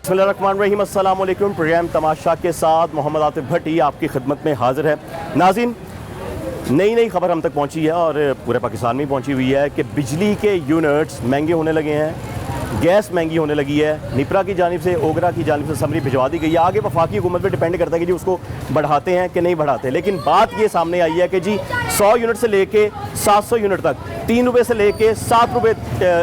बिस्मिल्लाहिर्रहमानिर्रहीम, अस्सलाम वालेकुम। प्रोग्राम तमाशा के साथ मोहम्मद आतिफ भट्टी आपकी खिदमत में हाजिर है। नाज़रीन, नई खबर हम तक पहुंची है और पूरे पाकिस्तान में पहुंची हुई है कि बिजली के यूनिट्स महंगे होने लगे हैं, गैस महंगी होने लगी है। निपरा की जानिब से, ओगरा की जानिब से समरी भिजवा दी गई है। आगे वफाकी हुकूमत पर डिपेंड करता है कि जी उसको बढ़ाते हैं कि नहीं बढ़ाते। लेकिन बात ये सामने आई है कि जी 100 यूनिट से लेके 700 यूनिट तक, 3 रुपये से लेके 7 रुपये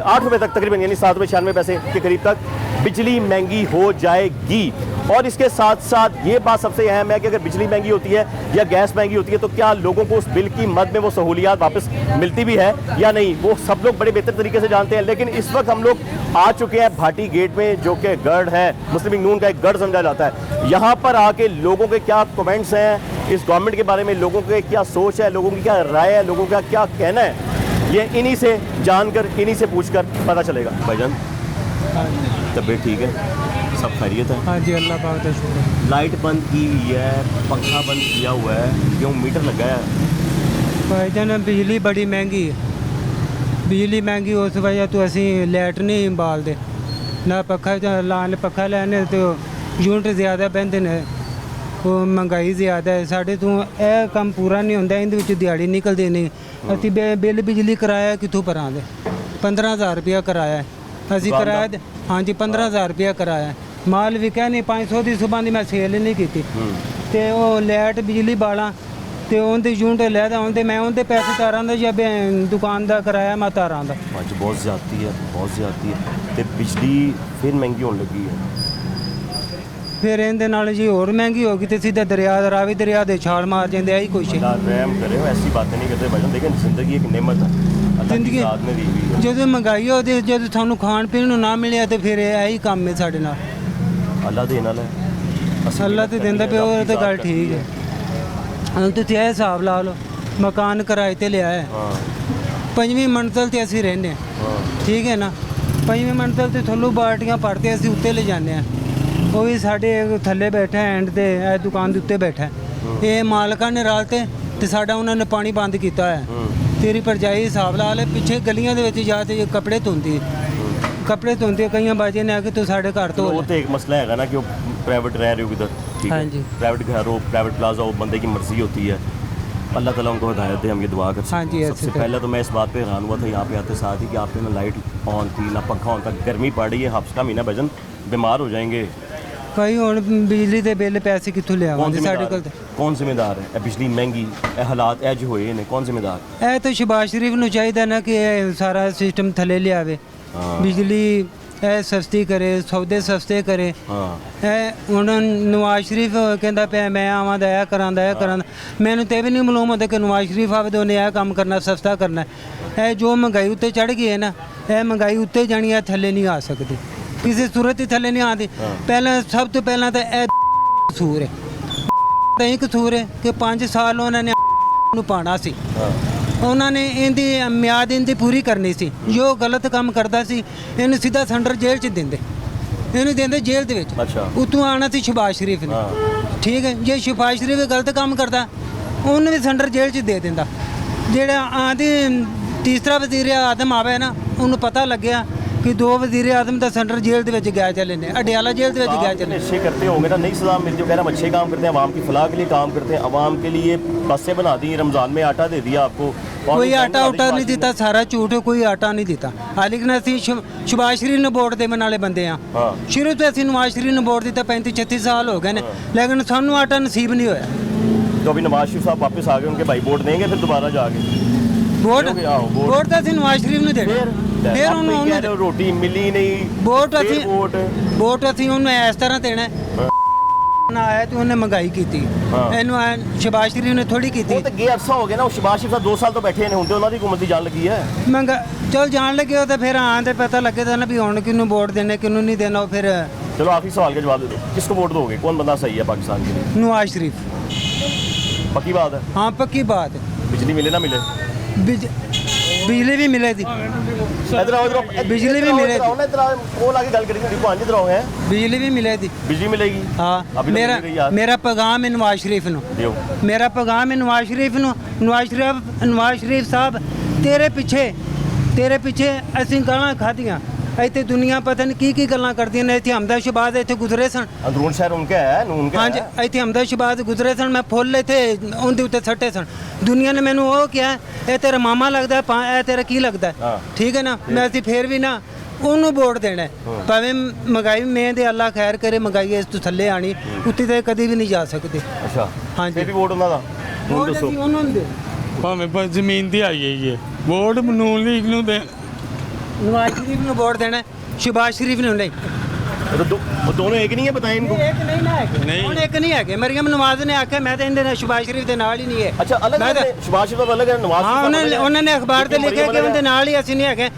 8 रुपये तक तकरीबन, यानी 7 रुपये 96 पैसे के करीब तक बिजली महंगी हो जाएगी। और इसके साथ साथ ये बात सबसे अहम है कि अगर बिजली महंगी होती है या गैस महंगी होती है तो क्या लोगों को उस बिल की मद में वो सहूलियात वापस मिलती भी है या नहीं, वो सब लोग बड़े बेहतर तरीके से जानते हैं। लेकिन इस वक्त हम लोग आ चुके हैं भाटी गेट में, जो कि गढ़ है, मुस्लिम लीग नून का एक गढ़ समझा जाता है। यहाँ पर आके लोगों के क्या कमेंट्स हैं इस गवर्नमेंट के बारे में, लोगों के क्या सोच है, लोगों की क्या राय है, लोगों का क्या कहना है, ये इन्हीं से जानकर, इन्हीं से पूछकर पता चलेगा। भाईजान तबीयत ठीक है, सब खैरियत है? हाँ जी, अल्लाह पाक का शुक्र है। लाइट बंद की हुई है, पंखा बंद किया हुआ है, क्यों मीटर लगा है? भाईजान बिजली बड़ी महंगी है, बिजली महंगी उस वजह तो असी लाइट नहीं बालते ना, पक्खा लाने पक्खा लैने तो यूनिट ज़्यादा बहते हैं, वो महंगाई ज़्यादा है साढ़े तो यह काम पूरा नहीं होंदा, इन दिहाड़ी निकलती नहीं। असी बिल बिजली कराया कितों भरा दे, 15,000 रुपया कराया है असी कराया। हाँ जी, 15,000 रुपया कराया है। माल विका नहीं, 500 की सुबह की मैं सेल नहीं की, तो वो लाइट बिजली बाला तो उनके यूनिट लैदा उनके, मैं उनके पैसे तारा या दुकान का कराया मैं तारा। बहुत ज़्यादती है, बहुत ज़्यादती है। तो बिजली फिर महंगी होने लगी है, फिर इनके नाल जी होर महंगी होगी तो सीधा दरिया रावी दरिया दे छाल मार जाते, यही कुछ है। रहम करे, ऐसी बातें नहीं करते भाईजान। देखें, जिंदगी एक नेमत है, जिंदगी जो महंगाई होती, जो सानू खाण पीण ना मिले तो फिर यही काम है साढ़े नाल। अल्लाह देने वाला है, अल्लाह तो देंदा पे, वो तो गल ठीक है। हम तो यह हिसाब ला लो, मकान किराए ते लिया है, 5वीं मंजिल ते असी रहने, ठीक है ना। 5वीं मंजिल ते थल्लों बाल्टियां भरते असी उत्ते ले जाने हैं, वो भी साढ़े थल्ले बैठा है, एंड ते दुकान के उत्ते बैठा है। ये मालका ने रालते तो साडा उन्होंने पानी बंद किया है। तेरी भरजाई हिसाब ला ले, पिछे गलियां दे विच जाके कपड़े धोंदी, कपड़े धोंदी, कई बाजे ने आके तो साढ़े घर तो वो तो एक मसला है ना कि प्राइवेट रह रहे हो किधर, ठीक है? हाँ जी, प्राइवेट घर हो, प्राइवेट प्लाजा हो, बंदे की मर्जी होती है। अल्लाह ताला उनको हिदायत दे, हम ये दुआ कर सकते हैं। हाँ जी, सबसे पहले तो मैं इस बात पे हैरान हुआ था यहाँ पे आते साथ ही कि आपने ना लाइट ऑन थी ना पंखा ऑन था, गर्मी पड़ रही है, हफ्स का महीना भजन, बीमार हो जाएंगे भाई। हुण बिजली के बिल पैसे कितों लिया साढ़े कोल? कौन जिम्मेदार है? बिजली महंगी, हालात एज होए ने, कौन जिम्मेदार? ਇਹ तो शहबाज शरीफ ਨੂੰ चाहिए ना कि सारा सिस्टम थले लियावे, बिजली सस्ती करे, सौदे सस्ते करे। ਹੁਣ नवाज शरीफ कहता पे मैं आवां दा करां, मैनू तो भी नहीं मालूम होता कि नवाज शरीफ आवे तो उन्हें यह काम करना, सस्ता करना है। जो महंगाई उत्ते चढ़ गई है ना, यह महंगाई उत्ते जानी है, थले नहीं आ सकती, किसी सूरत ही थले नहीं आती। पहले सब तो पहला तो यह कसूर है, यही कसूर है कि 5 साल उन्होंने पाना सी, उन्होंने इनकी मियाद इनकी पूरी करनी सी। जो गलत काम करता सी इन्हें सीधा सेंटर जेल च देंदे, इन्हें देंदे जेल दे विच। उतों आना सी शहबाज शरीफ ने, ठीक है। जे शहबाज शरीफ गलत काम करता उन्हें भी सेंटर जेल च दे देंदा। जेड़ा आदि तीसरा वजीर आजम आवे ना, उन्हें पता लग्या कि 2 वजीर आजम का सेंटर जेल के गया चले ने, अडियाला जेल के गया चले। अच्छे करते होंगे ना, नई सजा मिल जो कह रहे हम अच्छे काम करते हैं, आवाम की फलाह के लिए काम करते हैं, आवाम के लिए बसें बना दी, रमज़ान में आटा दे दिया आपको, कोई आटा उटा नहीं दिता, सारा झूठ है, कोई आटा नहीं दिता। लेकिन असी शहबाज शरीफ ने वोट देने वाले बंदे हाँ। शुरू तो असी नवाज शरीफ ने वोट दिता, 35-36 साल हो गए ने, लेकिन सानू आटा नसीब नहीं होया। तो अभी नवाज शरीफ साहब वापस आ गए, उनके भाई वोट देंगे फिर दोबारा जाके? वोट तो असी नवाज शरीफ ने देना, फिर उन्होंने रोटी मिली नहीं, वोट असी उन्हें इस तरह देना ना आया तो उन्हें महंगाई की थी। शहबाज शरीफ ने थोड़ी की थी। ये अरसा हो गया ना, शहबाज शरीफ 2 साल तो बैठे ने, उन्होंने हुकूमत की जान लगी है। महंगा चल जान लगे हो तो फिर आते पता लगे था ना भी हुण किन्नू वोट देने किन्नू नहीं देना। फिर चलो आखिरी सवाल का जवाब दे दो, किसको वोट दोगे? कौन बंदा सही है पाकिस्तान के लिए? नवाज शरीफ। पक्की बात है? हाँ पक्की बात है। बिजली मिले ना मिले? बिजली भी मिले थी, बिजली भी मिले थी, बिजली भी मिले थी, बिजली मिलेगी। हाँ, मेरा पैगाम है नवाज शरीफ नूं, मेरा पैगाम है नवाज शरीफ नूं। नवाज शरीफ साहब तेरे पिछे असीं गालां खाधियां, ਇੱਥੇ ਦੁਨੀਆ ਪਤਾ ਨਹੀਂ ਕੀ ਗੱਲਾਂ ਕਰਦੀਆਂ ਨੇ। ਇੱਥੇ ਹਮਦਾ ਸ਼ਬਾਜ਼ ਇੱਥੇ ਗੁਜ਼ਰੇ ਸਨ। अंदरून शहर उनका है, नून का ਹਾਂਜੀ है। ਇੱਥੇ ਹਮਦਾ ਸ਼ਬਾਜ਼ ਗੁਜ਼ਰੇ ਸਨ। ਮੈਂ ਫੁੱਲ ਇੱਥੇ ਉਹਦੇ ਉੱਤੇ ਸੱਟੇ ਸਨ। ਦੁਨੀਆ ਨੇ ਮੈਨੂੰ ਉਹ ਕਿਹਾ ਇਹ ਤੇਰਾ ਮਾਮਾ ਲੱਗਦਾ ਇਹ ਤੇਰਾ ਕੀ ਲੱਗਦਾ ਹਾਂ। ਠੀਕ ਹੈ ਨਾ। ਮੈਂ ਅਸੀਂ ਫੇਰ ਵੀ ਨਾ ਉਹਨੂੰ ਵੋਟ ਦੇਣਾ ਹੈ। ਭਾਵੇਂ ਮਹਿੰਗਾਈ ਮੈਂ ਦੇ ਅੱਲਾ ਖੈਰ ਕਰੇ ਮਹਿੰਗਾਈ ਇਸ ਤੋਂ ਥੱਲੇ ਆਣੀ ਉੱਤੇ ਤੇ ਕਦੀ ਵੀ ਨਹੀਂ ਜਾ ਸਕਦੀ। अच्छा ਹਾਂਜੀ। फिर भी वोट उन्होंने ਹੁਣ ਵੋਟ ਦੱਸੋ। ਅਸੀਂ ਉਹਨੂੰ ਨੂੰ ਦੇ ਭਾਵੇਂ ਪਰ ਜ਼ਮੀਨ ਦੀ ਆਈ ਹੈ ਇਹ ਵੋਟ ਨੂਨ ਲੀਗ ਨੂੰ ਦੇ ਨਵਾਜ਼ ਸ਼ਰੀਫ ਨੂੰ ਵੋਟ ਦੇਣਾ ਹੈ, ਸ਼ਹਿਬਾਜ਼ ਸ਼ਰੀਫ ਨੂੰ ਨਹੀਂ। वो दोनों एक नहीं है, बताएं इनको। ਇੱਕ ਨਹੀਂ ਨਾ ਹੈਗੇ ਨਹੀਂ। ਹੁਣ ਇੱਕ ਨਹੀਂ ਹੈਗੇ। ਮਰੀਮ ਨਵਾਜ਼ ਨੇ ਆਖਿਆ ਮੈਂ ਤਾਂ ਇਹਦੇ ਨਾਲ ਸ਼ਹਿਬਾਜ਼ ਸ਼ਰੀਫ ਦੇ ਨਾਲ ਹੀ ਨਹੀਂ ਹੈ। अच्छा अलग मैं है, शहबाज शरीफ अलग है, नवाज ਹਾਂ शरीफ अलग है। ਉਹਨਾਂ ਨੇ ਅਖਬਾਰ ਤੇ लेकिन ਲਿਖਿਆ मरियम ਕਿ अलग ਉਹਦੇ है। ਨਾਲ ਹੀ ਅਸੀਂ ਨਹੀਂ ਹੈਗੇ।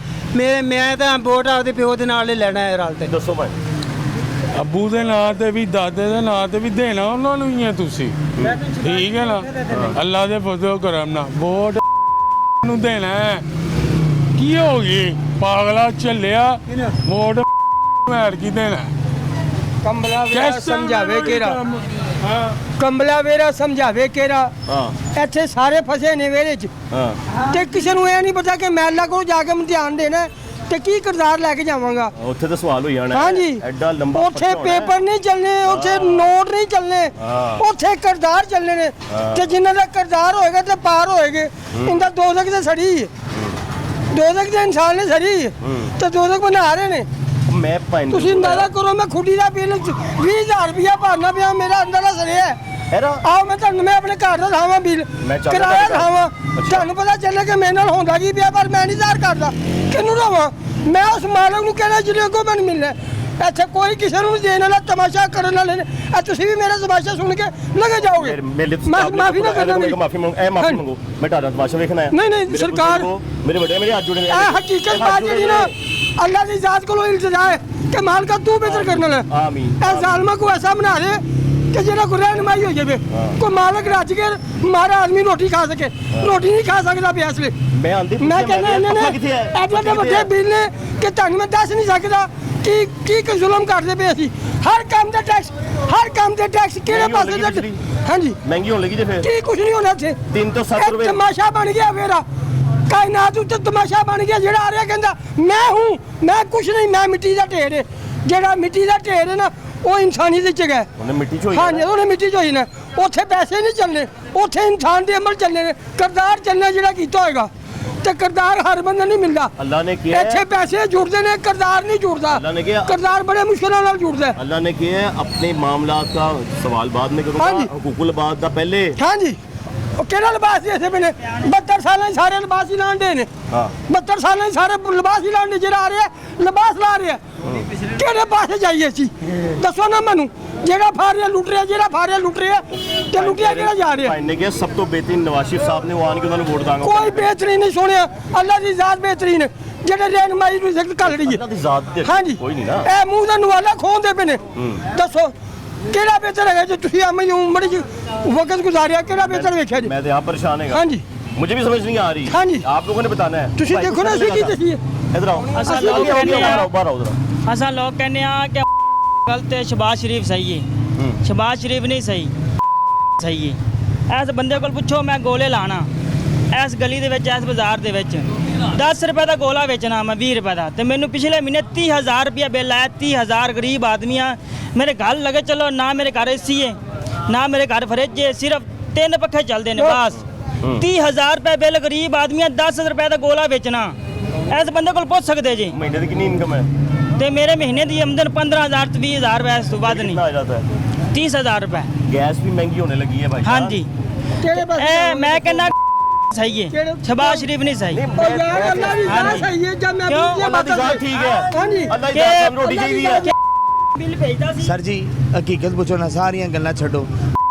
ਮੈਂ ਤਾਂ ਵੋਟ ਆਪਦੇ ਪਿਓ ਦੇ ਨਾਲ ਹੀ ਲੈਣਾ ਹੈ ਰਲ ਤੇ। ਦੱਸੋ ਭਾਈ। ਅੱਬੂ ਦੇ ਨਾਂ ਤੇ ਵੀ ਦਾਦੇ ਦੇ ਨਾਂ ਤੇ ਵੀ ਦੇਣਾ ਉਹਨਾਂ ਨੂੰ ਹੀ ਹੈ ਤੁਸੀਂ ਠੀਕ ਹੈ ਨਾ ਅੱਲਾ ਦੇ ਫਜ਼ਲ ਕਰਮ ਨਾਲ ਵੋਟ ਨੂੰ ਦੇਣਾ ਹੈ। ਕੀ ਹੋ ਗਈ ਪਾਗਲਾ ਚੱਲਿਆ ਵੋਟ ਮੈਰ ਕੀ ਦੇਣਾ ਕੰਬਲਾ ਵੇਰਾ ਕਿਸ ਸਮਝਾਵੇ ਕਿਹੜਾ ਹਾਂ ਕੰਬਲਾ ਵੇਰਾ ਸਮਝਾਵੇ ਕਿਹੜਾ ਹਾਂ ਇੱਥੇ ਸਾਰੇ ਫਸੇ ਨੇ ਵੇਰੇ 'ਚ ਹਾਂ ਤੇ ਕਿਸੇ ਨੂੰ ਇਹ ਨਹੀਂ ਪਤਾ ਕਿ ਮੈਂ ਅੱਲਾ ਕੋਲ ਜਾ ਕੇ ਇਮਤਿਹਾਨ ਦੇਣਾ ਹੈ ਤੇ ਕੀ ਕਿਰਦਾਰ ਲੈ ਕੇ ਜਾਵਾਂਗਾ। ਉੱਥੇ ਤਾਂ ਸਵਾਲ ਹੋ ਜਾਣਾ ਹਾਂਜੀ ਐਡਾ ਲੰਬਾ ਉੱਥੇ ਪਰਚਾ ਹੋਣਾ ਹੈ। ਪੇਪਰ ਨਹੀਂ ਚੱਲਣੇ, ਉੱਥੇ ਨੋਟ ਨਹੀਂ ਚੱਲਣੇ, ਹਾਂ। ਉੱਥੇ ਕਿਰਦਾਰ ਚੱਲਣੇ ਨੇ ਤੇ ਜਿਨ੍ਹਾਂ ਦਾ ਕਿਰਦਾਰ ਹੋਏਗਾ ਤੇ ਪਾਰ ਹੋਏਗੇ। ਇਹਦਾ ਦੋਜ਼ਖ ਤੇ ਸੜੀ ਹੈ, ਦੋਜ਼ਖ ਦੇ ਇਨਸਾਨ ਨੇ ਸੜੀ ਹੈ ਤੇ ਦੋਜ਼ਖ ਬਣਾ ਰਹੇ ਨੇ। ਮੈਂ ਭਾਈ ਤੁਸੀਂ ਅੰਦਾਜ਼ਾ ਕਰੋ ਮੈਂ ਖੁੱਡੀ ਦਾ ਬਿੱਲ 20,000 ਰੁਪਇਆ ਭਰਨਾ ਪਿਆ ਮੇਰਾ ਅੰਦਰਲਾ ਸਰਿਆ ਹੈ। ਹੈਰਾ ਆਓ ਮੈਂ ਤੁਹਾਨੂੰ ਮੈਂ ਆਪਣੇ ਘਰ ਦਾ ਦਿਖਾਵਾਂ ਬਿੱਲ ਮੈਂ ਚੱਲ ਕਿਰਾਇਆ ਰਿਹਾ ਦਿਖਾਵਾਂ ਅੱਛਾ। ਤੁਹਾਨੂੰ ਪਤਾ ਚੱਲੇ ਕਿ ਮੇਰੇ ਨਾਲ ਹੁੰਦਾ ਕੀ ਪਿਆ ਪਰ ਮੈਂ ਨਹੀਂ ਜ਼ਾਹਰ ਕਰਦਾ। ਕਿਹਨੂੰ ਰਵਾਂ ਮੈਂ ਉਸ ਮਾਲਕ ਨੂੰ ਕਹਿਣਾ ਜਿਹੜੇ ਅੱਗੋਂ ਮੈਨੂੰ ਮਿਲਣਾ ਹੈ। ਇੱਥੇ ਕੋਈ ਕਿਸੇ ਨੂੰ ਦੇਣ ਵਾਲਾ ਤਮਾਸ਼ਾ ਕਰਨ ਵਾਲੇ ਨੇ। ਤੁਸੀਂ ਵੀ ਮੇਰਾ ਤਮਾਸ਼ਾ ਸੁਣ ਕੇ ਲਗੇ ਜਾਓਗੇ। ਮਾਫੀ ਨਾ ਕਰਨਾ ਮੇਰੀ। ਮਾਫੀ ਮੰਗੋ ਐ ਮਾਫੀ ਹਾਂਜੀ। ਮੰਗੋ ਮੈਂ ਤੁਹਾਡਾ ਤਮਾਸ਼ਾ ਵੇਖਣਾ ਹੈ। ਨਹੀਂ, ਨਹੀਂ, ਮੇਰੇ ਸਰਕਾਰ- ਬਜ਼ੁਰਗੋ, ਮੇਰੇ ਵੱਡੇ ਮੇਰੇ ਹੱਥ ਜੁੜੇ ਨੇ ਇਹ ਹਕੀਕਤ ਬਾਤ ਜਿਹੜੀ ਨਾ ਅੱਲਾ ਦੀ ਜ਼ਾਤ ਕੋਲੋਂ ਇਲਤਜਾ ਹੈ ਕਿ ਮਾਲਕਾ ਤੂੰ ਬਿਹਤਰ ਕਰਨ ਵਾਲਾ ਹੈ। ਆਮੀਨ ਇਹ ਜ਼ਾਲਮਾ को ऐसा बना दे कि ਜਿਹੜਾ ਕੋਈ ਰਹਿਨਮਾਈ ਹੋ ਜਾਵੇ ਕੋਈ ਮਾਲਕ ਰੱਜ ਕੇ ਮਾਰਾ ਆਦਮੀ ਰੋਟੀ ਖਾ ਸਕੇ। ਰੋਟੀ ਨਹੀਂ ਖਾ ਸਕਦਾ ਪਿਆ ਇਸ ਲਈ ਮੈਂ ਆਂਦੀ ਮੈਂ ਕਹਿੰਦਾ ਇਹਨਾਂ ਨੇ ਕਿੱਥੇ ਹੈ ਐਡੇ ਵੱਡੇ ਬਿੱਲ ਨੇ ਕਿ ਤੁਹਾਨੂੰ ਮੈਂ ਦੱਸ ਨਹੀਂ ਸਕਦਾ ਕੀ ਜ਼ੁਲਮ ਕਰਦੇ ਪਏ ਅਸੀਂ। ਹਰ ਕੰਮ ਦਾ ਟੈਕਸ ਕਿਹੜੇ ਪਾਸੇ ਦਾ ਹਾਂਜੀ ਮਹਿੰਗੀ ਹੋਣ ਲੱਗੀ ਜੇ ਫਿਰ ਕੀ ਕੁਝ ਨਹੀਂ ਹੋਣਾ ਇੱਥੇ 3 ਤੋਂ 7 ਰੁਪਏ ਤਮਾਸ਼ਾ ਬਣ ਗਿਆ ਮੇਰਾ ਕਾਇਨਾਤ ਉੱਤੇ ਤਮਾਸ਼ਾ ਬਣ ਗਿਆ। ਜਿਹੜਾ ਆ ਰਿਹਾ ਕਹਿੰਦਾ ਮੈਂ ਕੁਝ ਨਹੀਂ ਮੈਂ ਮਿੱਟੀ ਦਾ ਢੇਰ ਹੈ। ਜਿਹੜਾ ਮਿੱਟੀ ਦਾ ਢੇਰ ਹੈ ਨਾ ਉਹ ਇਨਸਾਨੀ ਦੀ ਜਗ੍ਹਾ ਹੈ। ਉਹਨੇ ਮਿੱਟੀ ਚ ਹੋਈ ਹਾਂਜੀ ਉਹਨੇ ਮਿੱਟੀ 'ਚ ਹੋਈ ਨਾ ਉੱਥੇ ਪੈਸੇ ਨਹੀਂ ਚੱਲਣੇ ਉੱਥੇ ਇਨਸਾਨ ਦੇ ਅਮਲ ਚੱਲਣੇ ਨੇ। ਕਿਰਦਾਰ ਚੱਲਣਾ ਜਿਹੜਾ ਕੀਤਾ ਹੋਏਗਾ ਤੇ ਕਿਰਦਾਰ ਹਰ ਬੰਦੇ ਨਹੀਂ ਮਿਲਦਾ। ਅੱਲਾ ਨੇ ਕਿਹਾ ਇੱਥੇ ਪੈਸੇ ਜੁੜਦੇ ਨੇ ਕਿਰਦਾਰ ਨਹੀਂ ਜੁੜਦਾ। ਅੱਲਾ ਨੇ ਕਿਹਾ किरदार बड़े मुश्किलों ਨਾਲ ਜੁੜਦਾ है। अल्लाह ने किया है अपने मामलात का सवाल बाद में करूंगा हाँ जी। हुकूकुल बाद का पहले ਹਾਂਜੀ ਉਹ ਕਿਹੜਾ ਲਿਬਾਸ ਦੇ ਸੇ ਬਨੇ 72 ਸਾਲਾਂ 'ਚ ਸਾਰੇ ਲਿਬਾਸ ਹੀ ਲਾਉਂਦੇ ਨੇ। ਹਾਂ 72 ਸਾਲਾਂ 'ਚ ਸਾਰੇ ਲਿਬਾਸ ਹੀ ਲਾਉਂਦੇ ਜਿਹੜਾ ਆ ਰਿਹਾ ਲਿਬਾਸ ਲਾ ਰਿਹਾ ਕਿਹੜੇ ਪਾਸੇ ਜਾਈਏ ਅਸੀਂ ਦੱਸੋ ਨਾ ਮੈਨੂੰ। ਜਿਹੜਾ ਫਾਰਿਆ ਲੁੱਟ ਰਿਹਾ ਤੇ ਲੁੱਟਿਆ ਕਿਹੜਾ ਜਾ ਰਿਹਾ। भाई ने किया सब तो बेहतरीन नवाज शरीफ साहब ने वो आने के उन्होंने वोट दांगा ਕੋਈ ਬਿਹਤਰੀਨ ਨਹੀਂ ਸੁਣਿਆ। ਅੱਲਾ ਦੀ ਜ਼ਾਤ ਬਿਹਤਰੀਨ ਹੈ ਜਿਹੜੇ ਰਹਿਨਮਾਈ ਨੂੰ ਸਿੱਖ ਕਰ ਰਹੀ अल्लाह ਹੈ। की जात दे ਹਾਂਜੀ कोई नहीं ना ਇਹ ਮੂੰਹ ਦਾ ਨਵਾਲਾ ਖੋਹਦੇ ਪਏ ਨੇ। ਦੱਸੋ ਕਿਹੜਾ ਬਿਹਤਰ ਹੈਗਾ ਜੇ ਤੁਸੀਂ ਆਪਣੀ ਉਮਰ 'ਚ ਵਕਤ ਗੁਜ਼ਾਰਿਆ ਕਿਹੜਾ ਬਿਹਤਰ ਵੇਖਿਆ ਜੀ। मैं तो यहाँ परेशान है हाँ जी। मुझे भी समझ नहीं आ रही हाँ जी। आप लोगों ने बताना है ਤੁਸੀਂ भाई, ਦੇਖੋ ਨਾ कुछ ਅਸੀਂ ਕੀ करने ਦਸੀਏ। का था। इधर आओ असल हो लोग गया, कहने बाहर हैं- आओ, बाहर आओ जरा। असा लोग कहने कि गलत है शहबाज शरीफ सही है शहबाज शरीफ नहीं सही है। ऐसे बंदे को पुछो मैं गोले लाना इस गली ਦੇ ਵਿੱਚ ਇਸ ਬਾਜ਼ਾਰ ਦੇ ਵਿੱਚ 10 ਰੁਪਏ ਦਾ ਗੋਲਾ ਵੇਚਣਾ ਮੈਂ 20 ਰੁਪਏ ਦਾ ਤੇ ਮੈਨੂੰ ਪਿਛਲੇ ਮਹੀਨੇ 30,000 ਰੁਪਇਆ ਬਿੱਲ ਆਇਆ। 30,000 ਗਰੀਬ ਆਦਮੀ ਆ ਮੇਰੇ ਘਰ ਲਗੇ ਚਲੋ ਨਾ ਮੇਰੇ ਘਰ ਏਸੀ ਹੈ ਨਾ ਮੇਰੇ ਘਰ ਫਰਿੱਜ ਹੈ ਸਿਰਫ 3 ਪੱਖੇ ਚੱਲਦੇ ਨੇ ਬਸ 30,000 ਰੁਪਏ ਬਿੱਲ ਗਰੀਬ ਆਦਮੀ ਆ 10 ਰੁਪਏ ਦਾ ਗੋਲਾ ਵੇਚਣਾ ਇਸ ਬੰਦੇ ਕੋਲ ਪੁੱਛ ਸਕਦੇ ਜੀ। महीने की कितनी इनकम है ਤੇ ਮੇਰੇ ਮਹੀਨੇ ਦੀ ਆਮਦਨ 15,000 ਤੋਂ 20,000 ਰੁਪਏ ਇਸ ਤੋਂ ਵੱਧ ਨਹੀਂ कितना आ जाता है 30,000 ਰੁਪਏ गैस भी महंगी होने लगी है भाई ਹਾਂਜੀ ਕਿਹੜੇ ਪਾਸੇ ਇਹ ਮੈਂ ਕਹਿੰਦਾ ਸਹੀ ਹੈ ਕਿਹੜੇ- ਸ਼ਹਬਾਜ਼ ਸ਼ਰੀਫ ਨਹੀਂ ਸਹੀ नहीं, ਉਹ ਯਾਰ ਅੱਲਾ ਦੀ ਜ਼ਾਤ ਹਾਂਜੀ। ਸਹੀ ਹੈ ਜਦ ਮੈਂ ਕਿਉਂ? ਆਪਣੀ अल्लाह की जात ठीक है ਹਾਂਜੀ अल्लाह की जात सब रोटी चाहिए है ਬਿੱਲ ਭੇਜਦਾ ਸੀ ਸਰ ਜੀ ਹਕੀਕਤ ਪੁੱਛੋ ਨਾ ਸਾਰੀਆਂ ਗੱਲਾਂ ਛੱਡੋ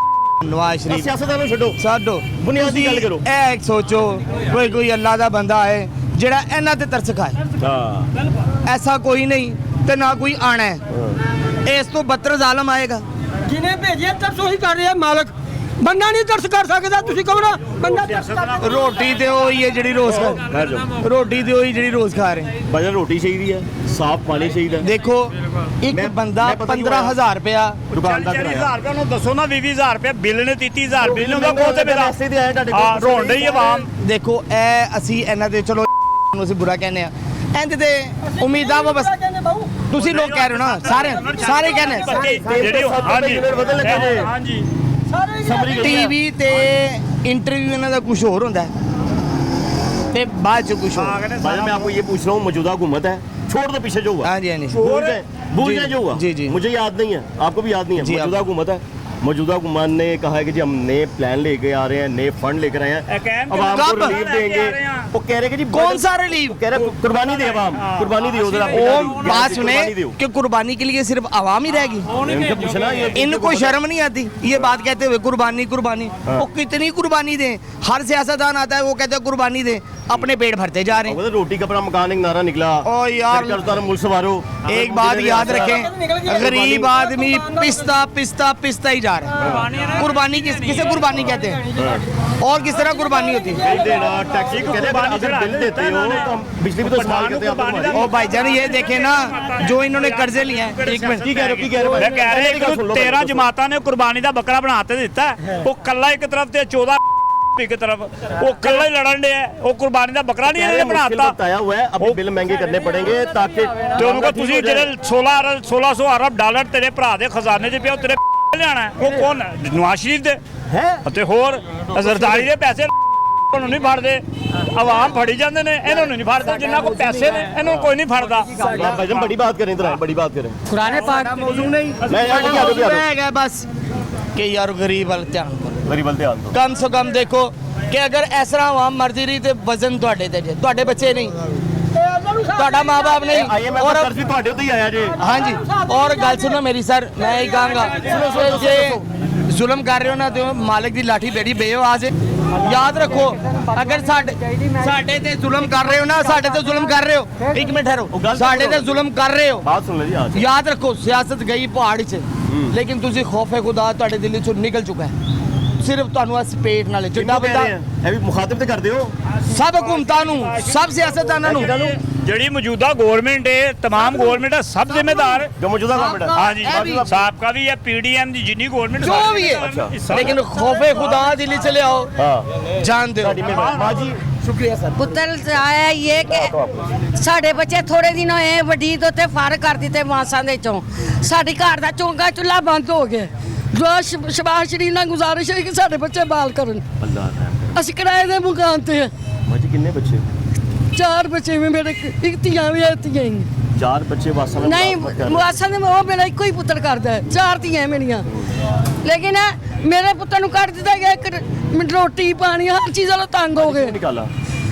ਨਵਾਜ਼ ਸ਼ਰੀਫ सियासतदानों छोड़ो ਛੱਡੋ बुनियादी गल करो ਇਹ ਇੱਕ ਸੋਚੋ ਕੋਈ ਅੱਲਾ ਦਾ ਬੰਦਾ ਹੈ ਜਿਹੜਾ ਇਹਨਾਂ ਤੇ ਤਰਸ ਖਾਏ हाँ ਐਸਾ ਕੋਈ ਨਹੀਂ ਤੇ ਨਾ ਕੋਈ ਆਣਾ ਹੈ ਇਸ ਤੋਂ ਬੱਤਰ ਜ਼ਾਲਮ ਆਏਗਾ ਜਿਹਨੇ ਭੇਜਿਆ ਤਰਸ ਉਹੀ ਕਰ ਰਿਹਾ ਮਾਲਕ ਬੰਦਾ ਨਹੀਂ ਤਰਸ ਕਰ ਸਕਦਾ। ਤੁਸੀਂ ਕਹੋ ਨਾ ਬੰਦਾ ਤਰਸ ਕਰ ਰੋਟੀ ਤੇ ਉਹੀ ਹੈ ਜਿਹੜੀ ਰੋਜ਼ ਖਾ बैठ जाओ ਰੋਟੀ ਤੇ ਉਹੀ ਜਿਹੜੀ ਰੋਜ਼ ਖਾ ਰਹੇ भाई रोटी चाहिए है साफ पानी चाहिए ਦੇਖੋ ਇੱਕ ਮੈਂ- ਬੰਦਾ ਮੈਂ ਪਤਾ ਕੀ 15,000 ਰੁਪਇਆ दुकान का किराया ਰੁਪਏ ਨੂੰ ਦੱਸੋ ਨਾ 20,000 ਰੁਪਏ ਬਿੱਲ ਨੇ 30,000 ਬਿੱਲ ਨੂੰ ਕੋਲ ਤੇ ਮੇਰਾ पैसे दे आए ਤੁਹਾਡੇ ਹਾਂ ਰੋਣ ਡਈ ਆਵਾਮ ਦੇਖੋ ਇਹ ਅਸੀਂ ਇਹਨਾਂ ਦੇ ਚਲੋ ਨੂੰ ਅਸੀਂ ਬੁਰਾ ਕਹਿੰਦੇ ਆ ਇਹਦੇ ਤੇ ਉਮੀਦਾਂ ਵਾਪਸ ਤੁਸੀਂ ਲੋਕ ਕਹਿ ਰਹੇ ਹੋ ਨਾ, ਸਾਰੇ ਕਹਿੰਦੇ ਜਿਹੜੀ ਹਾਂਜੀ ਯੂਨਿਟ ਬਦਲ ਲੱਗੇ ਜੇ ਹਾਂਜੀ ਸਾਰੇ ਸਮਰੀ ਗਈ ਹੈ। ਟੀਵੀ ਤੇ इंटरव्यू ਇਹਨਾਂ ਦਾ ਕੁਝ ਹੋਰ ਹੁੰਦਾ ਹੈ ਤੇ ਬਾਅਦ ਚ ਕੁਝ ਹੋਰ। भाई मैं आपको ये पूछ रहा हूँ मौजूदा हुकूमत है छोड़ दो पीछे जो हुआ हाँ जी, हाँ जी। भूल जी, गए जो हुआ जी, जी। मुझे याद नहीं है आपको भी याद नहीं है जी, मौजूदा हुकूमत है मौजूदा हुकूमत ने कहा है कि जी हम नए प्लान लेके आ रहे हैं नए फंड लेकर आए हैं कैंप अब आपको कब? रिलीफ देंगे वो कह रहे हैं कि जी कौन सा रिलीफ? कह रहे हैं कुर्बानी दे आवाम कुर्बानी दियो जरा वो बात सुने कुर्बानी दियो कि कुर्बानी के लिए सिर्फ आवाम ही रहेगी। इनसे पूछना ये इनको शर्म नहीं आती ये बात कहते हुए कुर्बानी कुर्बानी वो कितनी कुर्बानी दें? हर सियासतदान आता है वो कहते हैं कुर्बानी दें, अपने पेट भरते जा रहे हैं। वो तो रोटी कपड़ा मकान एक नारा निकला ओ यार, फिर कर्जदार मुल्क सवारो एक बात याद रखें, गरीब आदमी पिस्ता पिस्ता पिस्ता ही जा रहा है। कुर्बानी किसे कुर्बानी कहते हैं और किस तरह कुर्बानी होती है? बिल देना टैक्सी कहते हैं अगर बिल देते हो तो हम बिजली भी तो इस्तेमाल करते हैं आप हमारी। ओ भाईजान ये देखे ना जो इन्होंने कर्जे लिए हैं। एक मिनट की कह रहे हो की कह रहे हो ਮੈਂ ਕਹਿ ਰਿਹਾ ਕਿ 13 ਜਮਾਤਾਂ ਨੇ ਕੁਰਬਾਨੀ ਦਾ ਬੱਕਰਾ ਬਣਾ ਤੇ ਦਿੱਤਾ ਹੈ। ਉਹ ਕੱਲਾ ਇੱਕ ਤਰਫ ਤੇ 14 ਇੱਕ ਤਰਫ ਉਹ ਕੱਲਾ ਹੀ ਲੜਨ ਡਿਆ ਹੈ। ਉਹ ਕੁਰਬਾਨੀ ਦਾ ਬੱਕਰਾ ਨਹੀਂ ਇਹਨੇ मुश्किल ਬਣਾਤਾ बताया हुआ है अभी बिल महंगे करने पड़ेंगे ताकि ਤੇ ਉਹਨੂੰ ਕੋ ਤੁਸੀਂ ਜਿਹੜੇ 1600 ਅਰਬ ਡਾਲਰ ਤੇਰੇ ਭਰਾ ਦੇ ਖਜ਼ਾਨੇ 'ਚ ਪਿਆ ਉਹ ਤੇਰੇ ਲਿਆਣਾ ਹੈ। ਉਹ ਕੌਣ ਹੈ? ਨਵਾਜ਼ ਸ਼ਰੀਫ ਦੇ है ਅਤੇ ਹੋਰ ਜ਼ਰਦਾਰੀ ਦੇ ਪੈਸੇ ਉਹਨੂੰ ਨਹੀਂ ਫੜਦੇ ਆਵਾਮ ਫੜੀ ਜਾਂਦੇ ਨੇ ਇਹਨਾਂ ਨੂੰ ਨਹੀਂ ਫੜਦਾ ਜਿੰਨਾ ਕੋ ਪੈਸੇ ਨੇ ਇਹਨੂੰ ਕੋਈ नहीं फड़दा। भाई हम बड़ी बात करें इधर आए, बड़ी बात करें कुरान पाक मौजू नहीं मैं यहाँ क्या करूँ क्या है बस कि यार गरीब वाल ध्यान करो गरीब बल ध्यान दो कम से कम देखो कि अगर इस तरह आवाम मरदी रही तो वजन ਤੁਹਾਡੇ ਬੱਚੇ ਨਹੀਂ ਤੁਹਾਡਾ ਮਾਂ-ਬਾਪ ਨਹੀਂ IMF और ਦਾ कर्ज भी ਤੁਹਾਡੇ ਉੱਤੇ ਹੀ ਆਇਆ ਜੇ हाँ जी और गल सुनो मेरी सर मैं यही कहूँगा जे जुल्म कर रहे हो ना तो मालिक की लाठी बेड़ी बेओ आज याद रखो अगर साडे ते जुल्म कर रहे हो ना साडे ते जुल्म कर रहे हो एक मिनट ठहरो साडे ते जुल्म कर रहे हो बात सुन लीजिए आज याद रखो सियासत गई पहाड़ च लेकिन तुसी खौफे खुदा ਤੁਹਾਡੇ ਦਿਲ ਚੋਂ ਨਿਕਲ ਚੁੱਕਾ ਹੈ ਸਿਰਫ ਤੁਹਾਨੂੰ ਇਸ ਪੇਟ ਨਾਲ ਜਿੱਡਾ ਬੰਦਾ ਇਹ ਵੀ ਮੁਖਾਤਬ ਤੇ ਕਰਦੇ ਹੋ ਸਭ ਹੁਕੂਮਤਾਂ ਨੂੰ ਸਭ ਸਿਆਸਤਦਾਨਾਂ ਨੂੰ ਜਿਹੜੀ ਮੌਜੂਦਾ ਗਵਰਨਮੈਂਟ ਹੈ तमाम ਗਵਰਨਮੈਂਟ ਹੈ ਸਭ ਜ਼ਿੰਮੇਦਾਰ जो मौजूदा गवर्नमेंट है हाँ जी साहबका भी है पीडीएम ਦੀ ਜਿੰਨੀ ਗਵਰਨਮੈਂਟ ਜੋ ਵੀ ਹੈ ਲੇਕਿਨ ਖੌਫੇ ਖੁਦਾ ਦਿਲ ਚ ਲਿਆਓ हाँ ਜਾਨ ਦਿਓ माँ जी ਸ਼ੁਕਰੀਆ ਸਰ ਪੁੱਤਰ ਆਇਆ ਇਹ ਕਿ ਸਾਡੇ ਬੱਚੇ ਥੋੜੇ ਦਿਨ ਹੋਏ ਵੱਡੀ ਤੋਂ ਤੇ ਫਾਰਗ ਕਰ ਦਿੱਤੇ ਮਾਸਾਂ ਦੇ ਚੋਂ ਸਾਡੀ ਘਰ ਦਾ ਚੌਂਕਾ ਚੁੱਲ੍ਹਾ ਬੰਦ ਹੋ ਗਿਆ ਜੋ ਸ਼ਬਾਸ਼ ਸ਼ਰੀਫ ਨਾਲ ਗੁਜ਼ਾਰਿਸ਼ ਹੈ ਕਿ ਸਾਡੇ ਬੱਚੇ ਬਾਲ ਕਰਨ अल्लाह ਅਸੀਂ ਕਿਰਾਏ ਦੇ ਮਕਾਨ ਤੇ ਹਾਂ माँ जी कितने बच्चे 4 ਬੱਚੇ ਵੀ ਮੇਰੇ ਇੱਕ ਧੀਆਂ ਵੀ ਹੈ ਧੀਆਂ ਹੀ 4 बच्चे वासा में ਨਹੀਂ ਮੁਆਸਾਂ ਦੇ ਉਹ ਮੇਰਾ ਇੱਕੋ ਹੀ ਪੁੱਤਰ ਕਰਦਾ ਹੈ 4 ਧੀਆਂ ਮੇਰੀਆਂ ਲੇਕਿਨ ਮੇਰੇ ਪੁੱਤਰ ਨੂੰ ਕੱਢ ਦਿੱਤਾ ਗਿਆ ਇੱਕ ਰੋਟੀ ਪਾਣੀ ਹਰ ਚੀਜ਼ ਵਾਲਾ ਤੰਗ ਹੋ ਗਏ निकाला